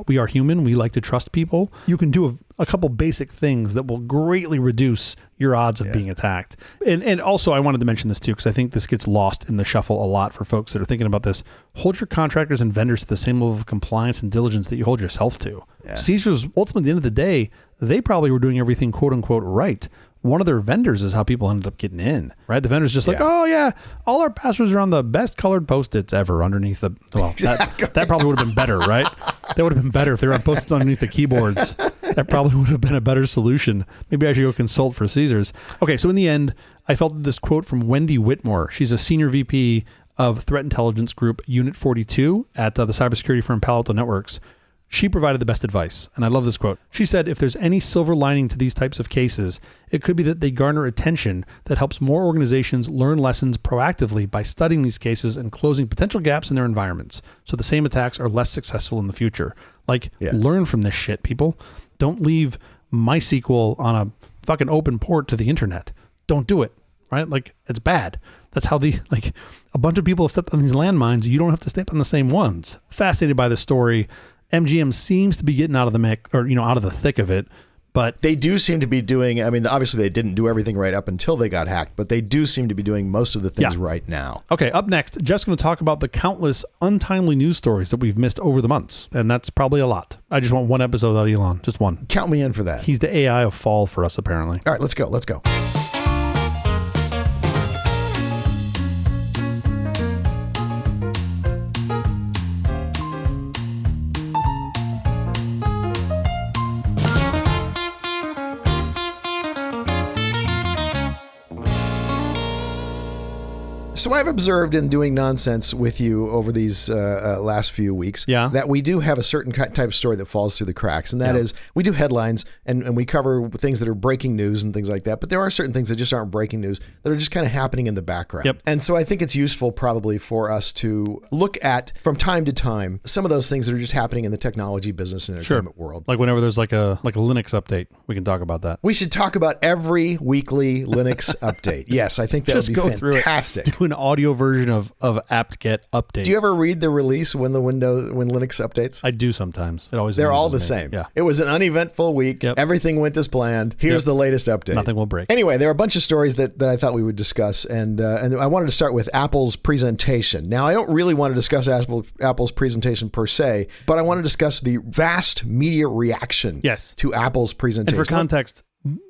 We are human. We like to trust people. You can do a couple basic things that will greatly reduce your odds of being attacked. And also, I wanted to mention this too, because I think this gets lost in the shuffle a lot for folks that are thinking about this. Hold your contractors and vendors to the same level of compliance and diligence that you hold yourself to. Yeah. Caesar's, ultimately, at the end of the day, they probably were doing everything quote unquote right. One of their vendors is how people ended up getting in, right? The vendor's just like, oh yeah, all our passwords are on the best colored Post-its ever underneath the, well, that probably would have been better, right? That would have been better if they were on Post-its underneath the keyboards. That probably would have been a better solution. Maybe I should go consult for Caesar's. Okay, so in the end, I felt that this quote from Wendy Whitmore, she's a senior VP of Threat Intelligence Group Unit 42 at the cybersecurity firm Palo Alto Networks. She provided the best advice, and I love this quote. She said, if there's any silver lining to these types of cases, it could be that they garner attention that helps more organizations learn lessons proactively by studying these cases and closing potential gaps in their environments, so the same attacks are less successful in the future. Like, learn from this shit, people. Don't leave MySQL on a fucking open port to the internet. Don't do it, right? Like, it's bad. That's how a bunch of people have stepped on these landmines. You don't have to step on the same ones. Fascinated by this story. MGM seems to be getting out of the mix, or out of the thick of it, but they do seem to be doing. I mean, obviously they didn't do everything right up until they got hacked, but they do seem to be doing most of the things right now. Okay, up next, Jeff's going to talk about the countless untimely news stories that we've missed over the months, and that's probably a lot. I just want one episode out of Elon, just one. Count me in for that. He's the AI of fall for us, apparently. All right, let's go. So I've observed in doing nonsense with you over these last few weeks that we do have a certain type of story that falls through the cracks. And that is, we do headlines and we cover things that are breaking news and things like that. But there are certain things that just aren't breaking news that are just kind of happening in the background. Yep. And so I think it's useful probably for us to look at, from time to time, some of those things that are just happening in the technology business and entertainment world. Like whenever there's like a Linux update, we can talk about that. We should talk about every weekly Linux update. Yes, I think that would be fantastic. Do an audio version of apt-get update. Do you ever read the release when Linux updates? I do sometimes. They're all the same. Yeah. It was an uneventful week. Yep. Everything went as planned. Here's the latest update. Nothing will break. Anyway, there are a bunch of stories that I thought we would discuss, and I wanted to start with Apple's presentation. Now, I don't really want to discuss Apple's presentation per se, but I want to discuss the vast media reaction to Apple's presentation. And for context,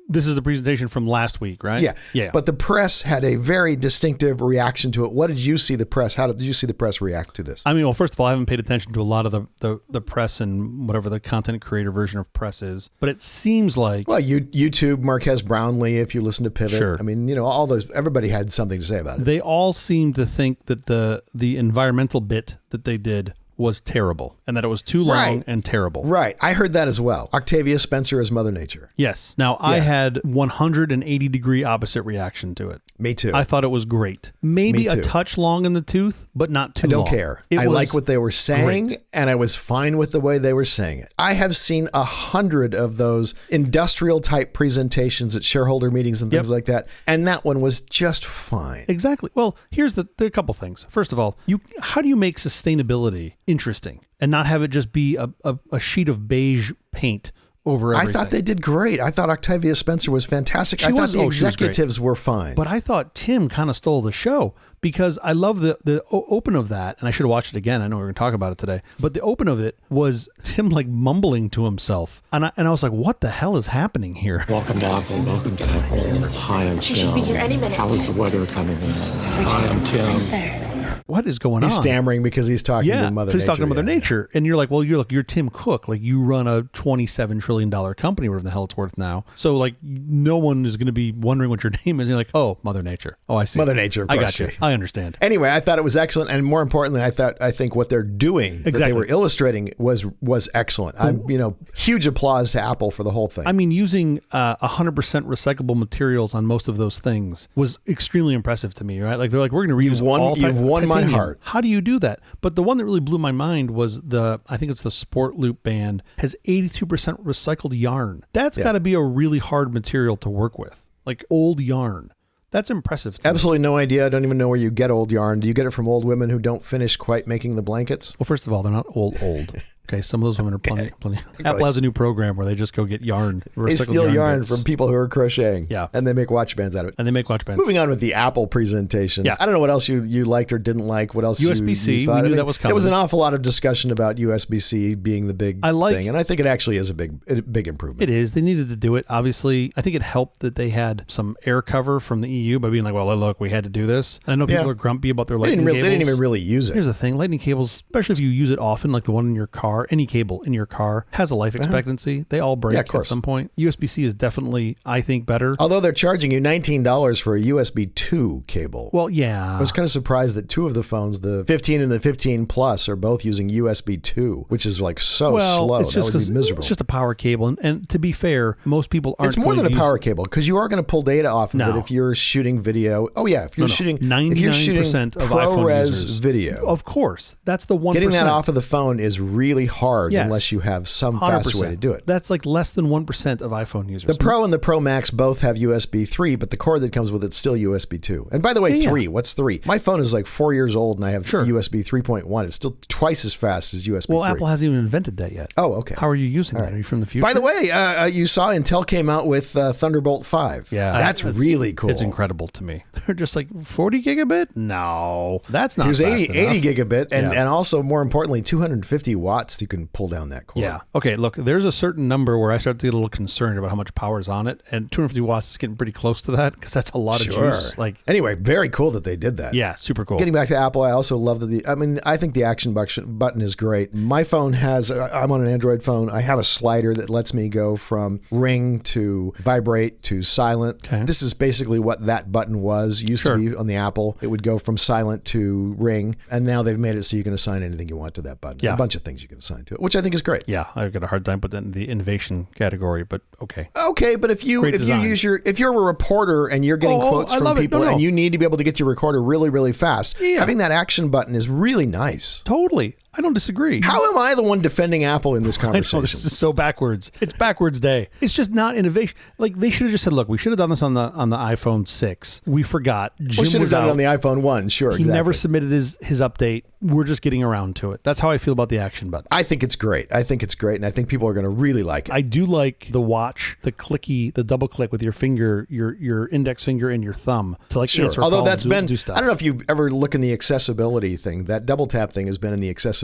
this is the presentation from last week, right? Yeah. But the press had a very distinctive reaction to it. What did you see the press? How did you see the press react to this? I mean, well, first of all, I haven't paid attention to a lot of the press and whatever the content creator version of press is, but it seems like... Well, YouTube, Marquez Brownlee, if you listen to Pivot. Sure. I mean, all those, everybody had something to say about it. They all seemed to think that the environmental bit that they did was terrible and that it was too long Right. and terrible. Right. I heard that as well. Octavia Spencer as Mother Nature. Yes. Now, I had 180-degree opposite reaction to it. Me too. I thought it was great. Maybe Me a too. touch long in the tooth, but not too long. Don't care. It I was like what they were saying, great. and I was fine with the way they were saying it. I have seen 100 of those industrial type presentations at shareholder meetings and things like that, and that one was just fine. Exactly. Well, there are a couple things. First of all, how do you make sustainability interesting and not have it just be a sheet of beige paint over everything? I thought they did great. I thought Octavia Spencer was fantastic. I thought the executives were fine. But I thought Tim kind of stole the show because I love the open of that. And I should have watched it again. I know we're going to talk about it today. But the open of it was Tim like mumbling to himself. And I was like, what the hell is happening here? Welcome to Apple. Welcome to Apple. Hi, I'm Tim. She should be here any minute. How is the weather coming in? Hi, I'm Tim. What is going He's on? stammering because he's talking to Mother Nature. He's talking to Mother Nature. And you're like, well, you're Tim Cook. Like, you run a $27 trillion company, whatever the hell it's worth now. So, like, no one is going to be wondering what your name is. And you're like, oh, Mother Nature. Oh, I see. Mother Nature, of course. I got you. I understand. Anyway, I thought it was excellent. And more importantly, I think what they're doing, that they were illustrating was excellent. Huge applause to Apple for the whole thing. I mean, using 100% recyclable materials on most of those things was extremely impressive to me, right? Like, they're like, we're going to reuse You've won my heart. How do you do that? But the one that really blew my mind was I think it's the Sport Loop band has 82% recycled yarn. That's got to be a really hard material to work with, like old yarn. That's impressive to me. Absolutely no idea. I don't even know where you get old yarn. Do you get it from old women who don't finish quite making the blankets? Well, first of all, they're not old. Okay, some of those women are plenty. Apple has a new program where they just go get yarn. They steal yarn from people who are crocheting. Yeah. And they make watch bands out of it. And they make watch bands. Moving on with the Apple presentation. Yeah. I don't know what else you liked or didn't like. What else USB-C, you thought? we knew that was coming. There was an awful lot of discussion about USB-C being the big thing. And I think it actually is a big improvement. It is. They needed to do it. Obviously, I think it helped that they had some air cover from the EU by being like, well, look, we had to do this. And I know people are grumpy about their lightning cables. They didn't even really use it. Here's the thing. Lightning cables, especially if you use it often, like the one in your car, any cable in your car has a life expectancy. They all break at some point. USB-C is definitely, I think, better. Although they're charging you $19 for a USB 2 cable. Well, yeah. I was kind of surprised that two of the phones, the 15 and the 15 Plus, are both using USB 2, which is like slow. It's just that would be miserable. It's just a power cable. And to be fair, most people aren't. It's more than a power cable because you are going to pull data off of it if you're shooting video. Oh yeah, if you're shooting 99% of iPhone ProRes users, video. Of course, that's the 1%. Getting that off of the phone is really hard unless you have some 100%. fast way to do it. That's like less than 1% of iPhone users. The Pro and the Pro Max both have USB 3, but the cord that comes with it's still USB 2. And by the way, 3. What's 3? My phone is like 4 years old and I have USB 3.1. It's still twice as fast as USB 3. Well, Apple hasn't even invented that yet. Oh, okay. How are you using that? Are you from the future? By the way, you saw Intel came out with Thunderbolt 5. Yeah. That's really cool. It's incredible to me. They're just like 40 gigabit? No, that's not Here's fast 80 enough. gigabit and also more importantly, 250 watts you can pull down that cord. Yeah. Okay, look, there's a certain number where I start to get a little concerned about how much power is on it, and 250 watts is getting pretty close to that because that's a lot of juice. Anyway, very cool that they did that. Yeah, super cool. Getting back to Apple, I also love that I think the action button is great. My phone I'm on an Android phone. I have a slider that lets me go from ring to vibrate to silent. Okay. This is basically what that button was. Used to be on the Apple. It would go from silent to ring, and now they've made it so you can assign anything you want to that button. Yeah. A bunch of things you can assign to it, which I think is great. Yeah, I've got a hard time putting that in the innovation category, but okay. Okay, but if you're a reporter and you're getting quotes from people and you need to be able to get your recorder really, really fast, having that action button is really nice. Totally. I don't disagree. How am I the one defending Apple in this conversation? I know, this is so backwards. It's backwards day. It's just not innovation. Like, they should have just said, look, we should have done this on the iPhone 6. We forgot. We should have done it on the iPhone 1. Sure, He never submitted his update. We're just getting around to it. That's how I feel about the action button. I think it's great. And I think people are going to really like it. I do like the watch, the double click with your finger, your index finger and your thumb to answer Although a call that's and do stuff. I don't know if you ever look in the accessibility thing. That double tap thing has been in the accessibility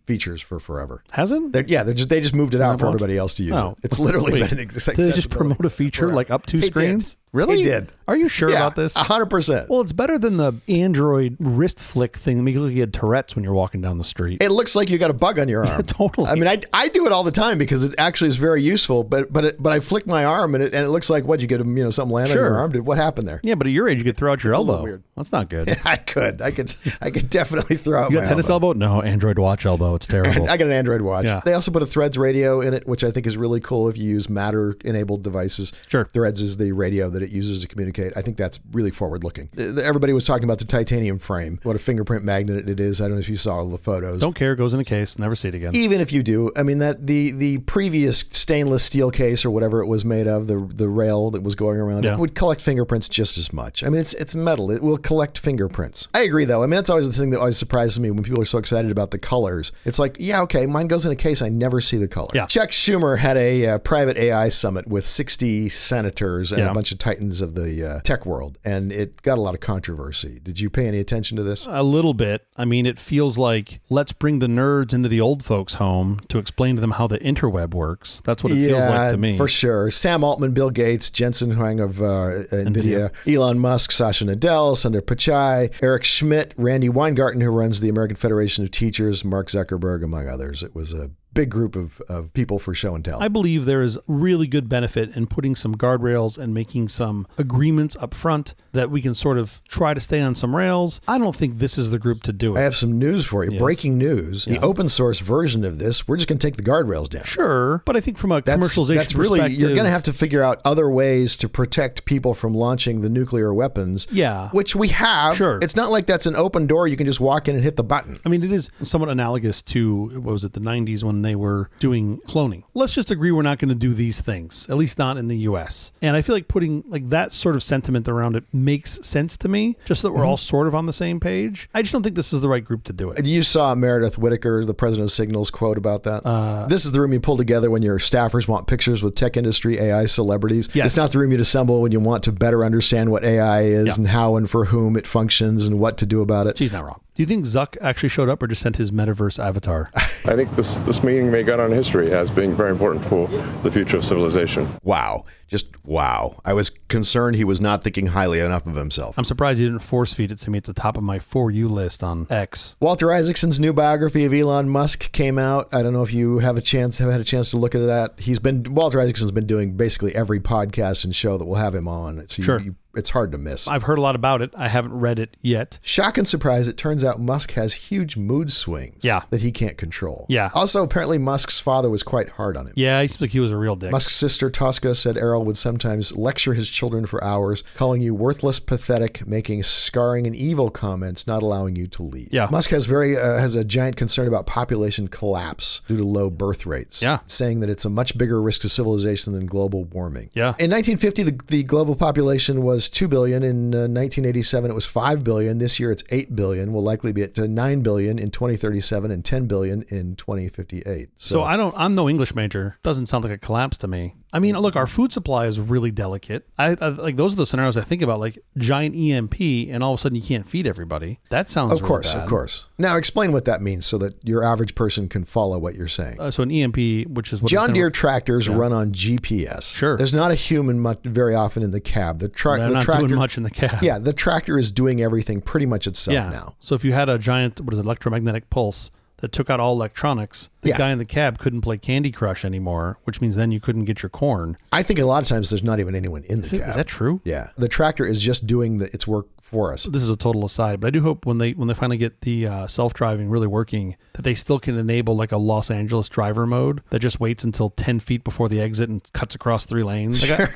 features for forever. Hasn't? They just moved it out for everybody else to use it. It's literally been in accessibility. Did they just promote a feature like up two screens? Really? He did. Are you sure Yeah, about this? 100%. Well, it's better than the Android wrist flick thing that makes you look like you had Tourette's when you're walking down the street. It looks like you got a bug on your arm. Totally. I mean, I do it all the time because it actually is very useful. But I flick my arm and it looks like what you get something land on your arm. What happened there? Yeah, but at your age, you could throw out your It's a elbow. little weird. That's not good. I could definitely throw out You my got tennis elbow? No, Android watch elbow. It's terrible. I got an Android watch. Yeah. They also put a Threads radio in it, which I think is really cool if you use Matter-enabled devices. Sure. Threads is the radio that it uses to communicate. I think that's really forward-looking. Everybody was talking about the titanium frame, what a fingerprint magnet it is. I don't know if you saw all the photos. Don't care. It goes in a case. Never see it again. Even if you do, I mean, that the previous stainless steel case or whatever it was made of, the rail that was going around, it would collect fingerprints just as much. I mean, it's metal. It will collect fingerprints. I agree, though. I mean, that's always the thing that always surprises me when people are so excited about the colors. It's like, yeah, okay, mine goes in a case. I never see the color. Yeah. Chuck Schumer had a private AI summit with 60 senators and a bunch of titans of the tech world, and it got a lot of controversy. Did you pay any attention to this? A little bit. I mean, it feels like let's bring the nerds into the old folks' home to explain to them how the interweb works. That's what it feels like to me. For sure. Sam Altman, Bill Gates, Jensen Huang of NVIDIA, Elon Musk, Satya Nadella, Sundar Pichai, Eric Schmidt, Randy Weingarten, who runs the American Federation of Teachers, Mark Zuckerberg, among others. It was a big group of people for show and tell. I believe there is really good benefit in putting some guardrails and making some agreements up front that we can sort of try to stay on some rails. I don't think this is the group to do it. I have some news for you. Yes. Breaking news. The open source version of this, we're just going to take the guardrails down. Sure, but I think from a commercialization that's really, perspective, you're going to have to figure out other ways to protect people from launching the nuclear weapons. Yeah. Which we have. Sure. It's not like that's an open door. You can just walk in and hit the button. I mean, it is somewhat analogous to, what was it, the 90s when they were doing cloning. Let's just agree we're not going to do these things, at least not in the US. And I feel like putting like that sort of sentiment around it makes sense to me, just so that we're all sort of on the same page. I just don't think this is the right group to do it. You saw Meredith Whittaker, the president of Signal's quote about that. This is the room you pull together when your staffers want pictures with tech industry AI celebrities. Yes. It's not the room you'd assemble when you want to better understand what AI is and how and for whom it functions and what to do about it. She's not wrong. Do you think Zuck actually showed up or just sent his metaverse avatar? I think this meeting may go down in history as being very important for the future of civilization. Wow. Just wow. I was concerned he was not thinking highly enough of himself. I'm surprised he didn't force feed it to me at the top of my For You list on X. Walter Isaacson's new biography of Elon Musk came out. I don't know if you have had a chance to look at that. Walter Isaacson's been doing basically every podcast and show that we'll have him on. So Sure. It's hard to miss. I've heard a lot about it. I haven't read it yet. Shock and surprise, it turns out Musk has huge mood swings that he can't control. Yeah. Also, apparently Musk's father was quite hard on him. Yeah, he seems like he was a real dick. Musk's sister Tosca said Errol would sometimes lecture his children for hours, calling you worthless, pathetic, making scarring and evil comments, not allowing you to lead. Yeah. Musk has a giant concern about population collapse due to low birth rates. Yeah. Saying that it's a much bigger risk to civilization than global warming. Yeah. In 1950, the global population was 2 billion. In 1987, it was 5 billion. This year, it's 8 billion. Will likely be at 9 billion in 2037 and 10 billion in 2058. So I'm no English major. Doesn't sound like a collapse to me. I mean, look, our food supply is really delicate. I like those are the scenarios I think about, like giant EMP, and all of a sudden you can't feed everybody. That sounds Of course, really bad. of course. Now explain what that means so that your average person can follow what you're saying. So an EMP, which is what John Deere tractors run on GPS. Sure. There's not a human very often in the cab. The They're not tractor doing much in the cab. Yeah, the tractor is doing everything pretty much itself now. So if you had a giant, electromagnetic pulse that took out all electronics, the guy in the cab couldn't play Candy Crush anymore, which means then you couldn't get your corn. I think a lot of times there's not even anyone in the cab. Is that true? Yeah. The tractor is just doing its work for us. This is a total aside, but I do hope when they finally get the self-driving really working, that they still can enable like a Los Angeles driver mode that just waits until 10 feet before the exit and cuts across 3 lanes. Like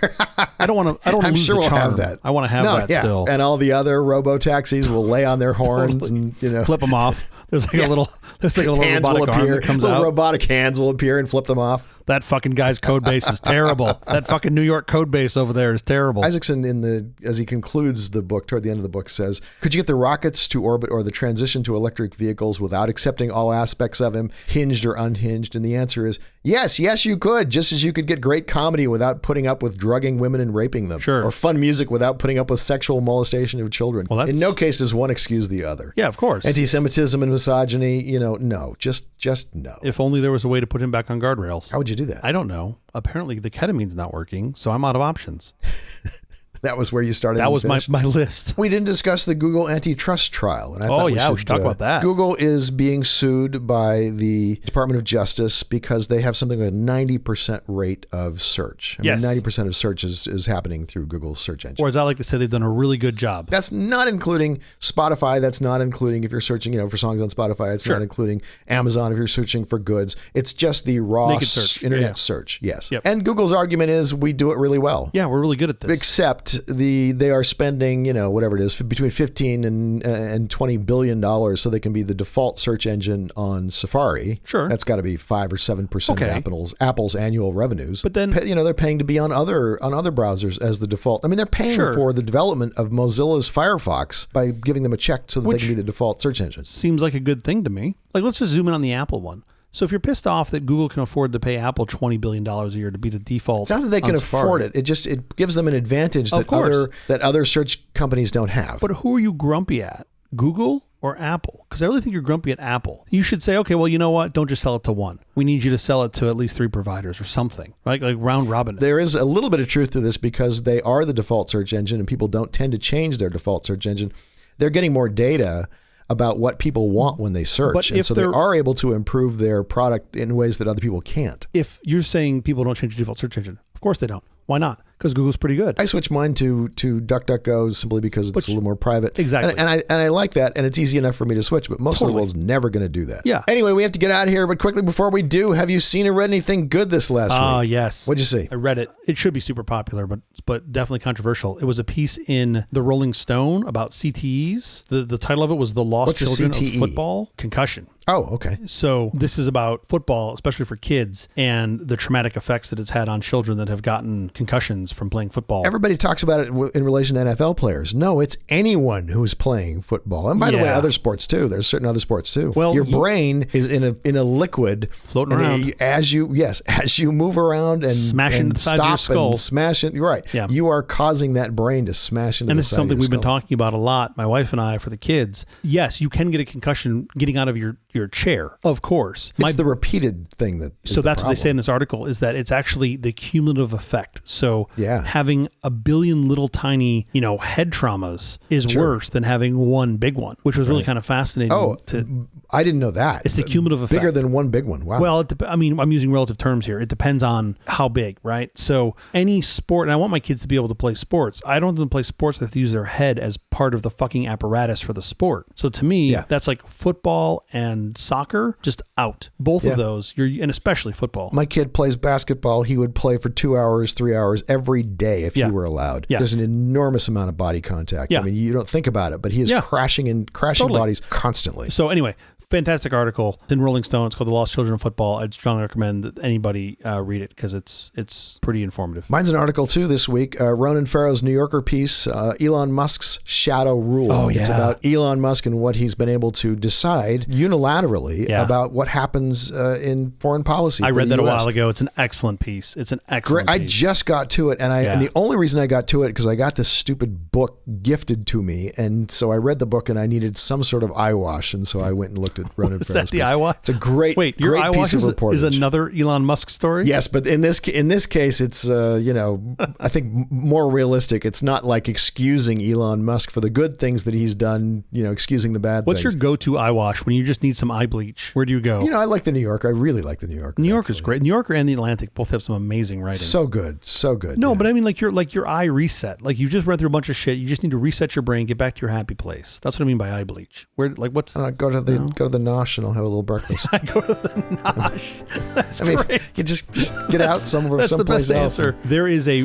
I don't want to. I'm lose sure the we'll charm. have that. I want to have that still. And all the other robo-taxis will lay on their horns and flip them off. There's like a little hands robotic will arm appear. that comes little out. robotic hands will appear and flip them off. That fucking guy's code base is terrible. That fucking New York code base over there is terrible. Isaacson, as he concludes the book, toward the end of the book, says, could you get the rockets to orbit or the transition to electric vehicles without accepting all aspects of him, hinged or unhinged? And the answer is, yes, you could, just as you could get great comedy without putting up with drugging women and raping them. Sure. Or fun music without putting up with sexual molestation of children. Well, in no case does one excuse the other. Yeah, of course. Anti-Semitism and misogyny, no, just no. If only there was a way to put him back on guardrails. How would you do that? I don't know. Apparently the ketamine's not working, so I'm out of options. That was where you started. That was my list. We didn't discuss the Google antitrust trial. And I thought we should talk about that. Google is being sued by the Department of Justice because they have something like a 90% rate of search. I mean, 90% of search is happening through Google's search engine. Or as I like to say, they've done a really good job. That's not including Spotify. That's not including if you're searching, for songs on Spotify. It's not including Amazon if you're searching for goods. It's just the raw internet search. Yes. Yep. And Google's argument is we do it really well. Yeah, we're really good at this. Except they are spending, whatever it is, between $15 and $20 billion so they can be the default search engine on Safari. Sure. That's got to be 5 or 7% of Apple's annual revenues. But then, they're paying to be on other browsers as the default. I mean, they're paying for the development of Mozilla's Firefox by giving them a check so that they can be the default search engine. Seems like a good thing to me. Like, let's just zoom in on the Apple one. So if you're pissed off that Google can afford to pay Apple $20 billion a year to be the default, it's not that they can afford it. It gives them an advantage that other search companies don't have. But who are you grumpy at? Google or Apple? Because I really think you're grumpy at Apple. You should say, okay, well, you know what? Don't just sell it to one. We need you to sell it to at least 3 providers or something, right? Like round robin. There is a little bit of truth to this because they are the default search engine and people don't tend to change their default search engine. They're getting more data about what people want when they search. And so they are able to improve their product in ways that other people can't. If you're saying people don't change the default search engine, of course they don't. Why not? Because Google's pretty good. I switched mine to DuckDuckGo simply because it's a little more private. Exactly. And I like that, and it's easy enough for me to switch, but most of the world's never going to do that. Yeah. Anyway, we have to get out of here, but quickly before we do, have you seen or read anything good this last week? Oh, yes. What'd you see? I read it. It should be super popular, but definitely controversial. It was a piece in the Rolling Stone about CTEs. The title of it was The Lost Children of Football Concussion. Oh, okay. So this is about football, especially for kids, and the traumatic effects that it's had on children that have gotten concussions from playing football. Everybody talks about it in relation to NFL players. No, it's anyone who's playing football. And by the way, other sports too. There's certain other sports too. Well, your brain is in a liquid floating around as you move around and smash into the sides of your skull. And smash it. You're right. Yeah. You are causing that brain to smash into. And the this is side something of your we've been skull. talking about a lot, my wife and I, for the kids. Yes, you can get a concussion getting out of your chair, of course. It's the repeated thing that is so that's the what they say in this article, is that it's actually the cumulative effect. So having a billion little tiny, head traumas is worse than having one big one, which was really kind of fascinating. I didn't know that. It's the cumulative effect. Bigger than one big one. Wow. Well, I'm using relative terms here. It depends on how big, right? So any sport, and I want my kids to be able to play sports. I don't want them to play sports that have to use their head as part of the fucking apparatus for the sport. So to me, that's like football and soccer, just out. Both of those, and especially football. My kid plays basketball. He would play for 2 hours, 3 hours every day if he were allowed. Yeah. There's an enormous amount of body contact. I mean, you don't think about it, but he is crashing bodies constantly. So anyway, fantastic article. It's in Rolling Stone. It's called The Lost Children of Football. I'd strongly recommend that anybody read it because it's pretty informative. Mine's an article too this week. Ronan Farrow's New Yorker piece, Elon Musk's Shadow Rule. Oh, yeah. It's about Elon Musk and what he's been able to decide unilaterally about what happens in foreign policy. I read that a while ago. It's an excellent piece. Piece. I just got to it, and the only reason I got to it because I got this stupid book gifted to me, and so I read the book and I needed some sort of eye wash, and so I went and looked at Ronan Farrow's piece. Is that the eye wash? It's a great piece of reportage. Is another Elon Musk story? Yes, but in this case, it's I think more realistic. It's not like excusing Elon Musk for the good things that he's done. Excusing the bad. What's things. your go-to eye wash when you just need some eye bleach? Where do you go? I like the New Yorker. I really like the New Yorker. New Yorker's great. New Yorker and the Atlantic both have some amazing writing. So good. No, but I mean, like your eye reset. Like you just read through a bunch of shit. You just need to reset your brain, get back to your happy place. That's what I mean by eye bleach. Where, like, what's? Go to the Nosh and I'll have a little breakfast. I go to the Nosh. That's great. You just get out someplace the best else. Answer. There's a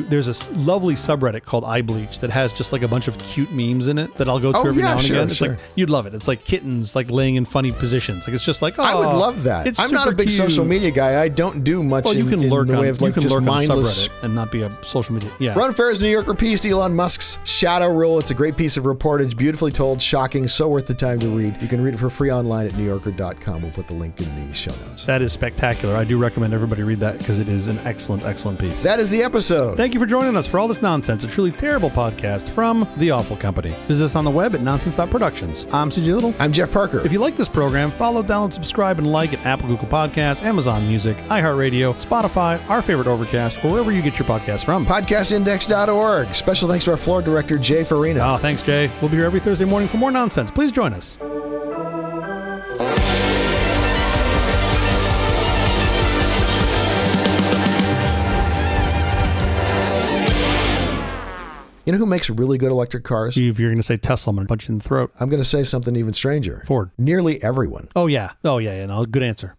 lovely subreddit called Eye Bleach that has just like a bunch of cute memes in it that I'll go to every now and again. It's like you'd love it. It's like kittens like laying in funny positions. Like it's just like I would love that. I'm not a big social media guy. I don't do much. Well, you can lurk in the way of like just mindless subreddit and not be a social media. Yeah. Ronan Farrow's New Yorker piece, Elon Musk's Shadow Rule. It's a great piece of reportage, beautifully told, shocking, so worth the time to read. You can read it for free online at newyorker.com. We'll put the link in the show notes. That is spectacular. I do recommend everybody read that because it is an excellent, excellent piece. That is the episode. Thank you for joining us for All This Nonsense, a truly terrible podcast from The Awful Company. Visit us on the web at nonsense.productions. I'm CJ Little. I'm Jeff Parker. If you like this program, follow, download, subscribe, and like at Apple, Google Podcasts, Amazon Music, iHeartRadio, Spotify, our favorite Overcast, or wherever you get your podcasts from. Podcastindex.org. Special thanks to our floor director, Jay Farina. Oh, thanks, Jay. We'll be here every Thursday morning for more nonsense. Please join us. You know who makes really good electric cars? If you're going to say Tesla, I'm going to punch you in the throat. I'm going to say something even stranger. Ford. Nearly everyone. Oh, yeah. No, good answer.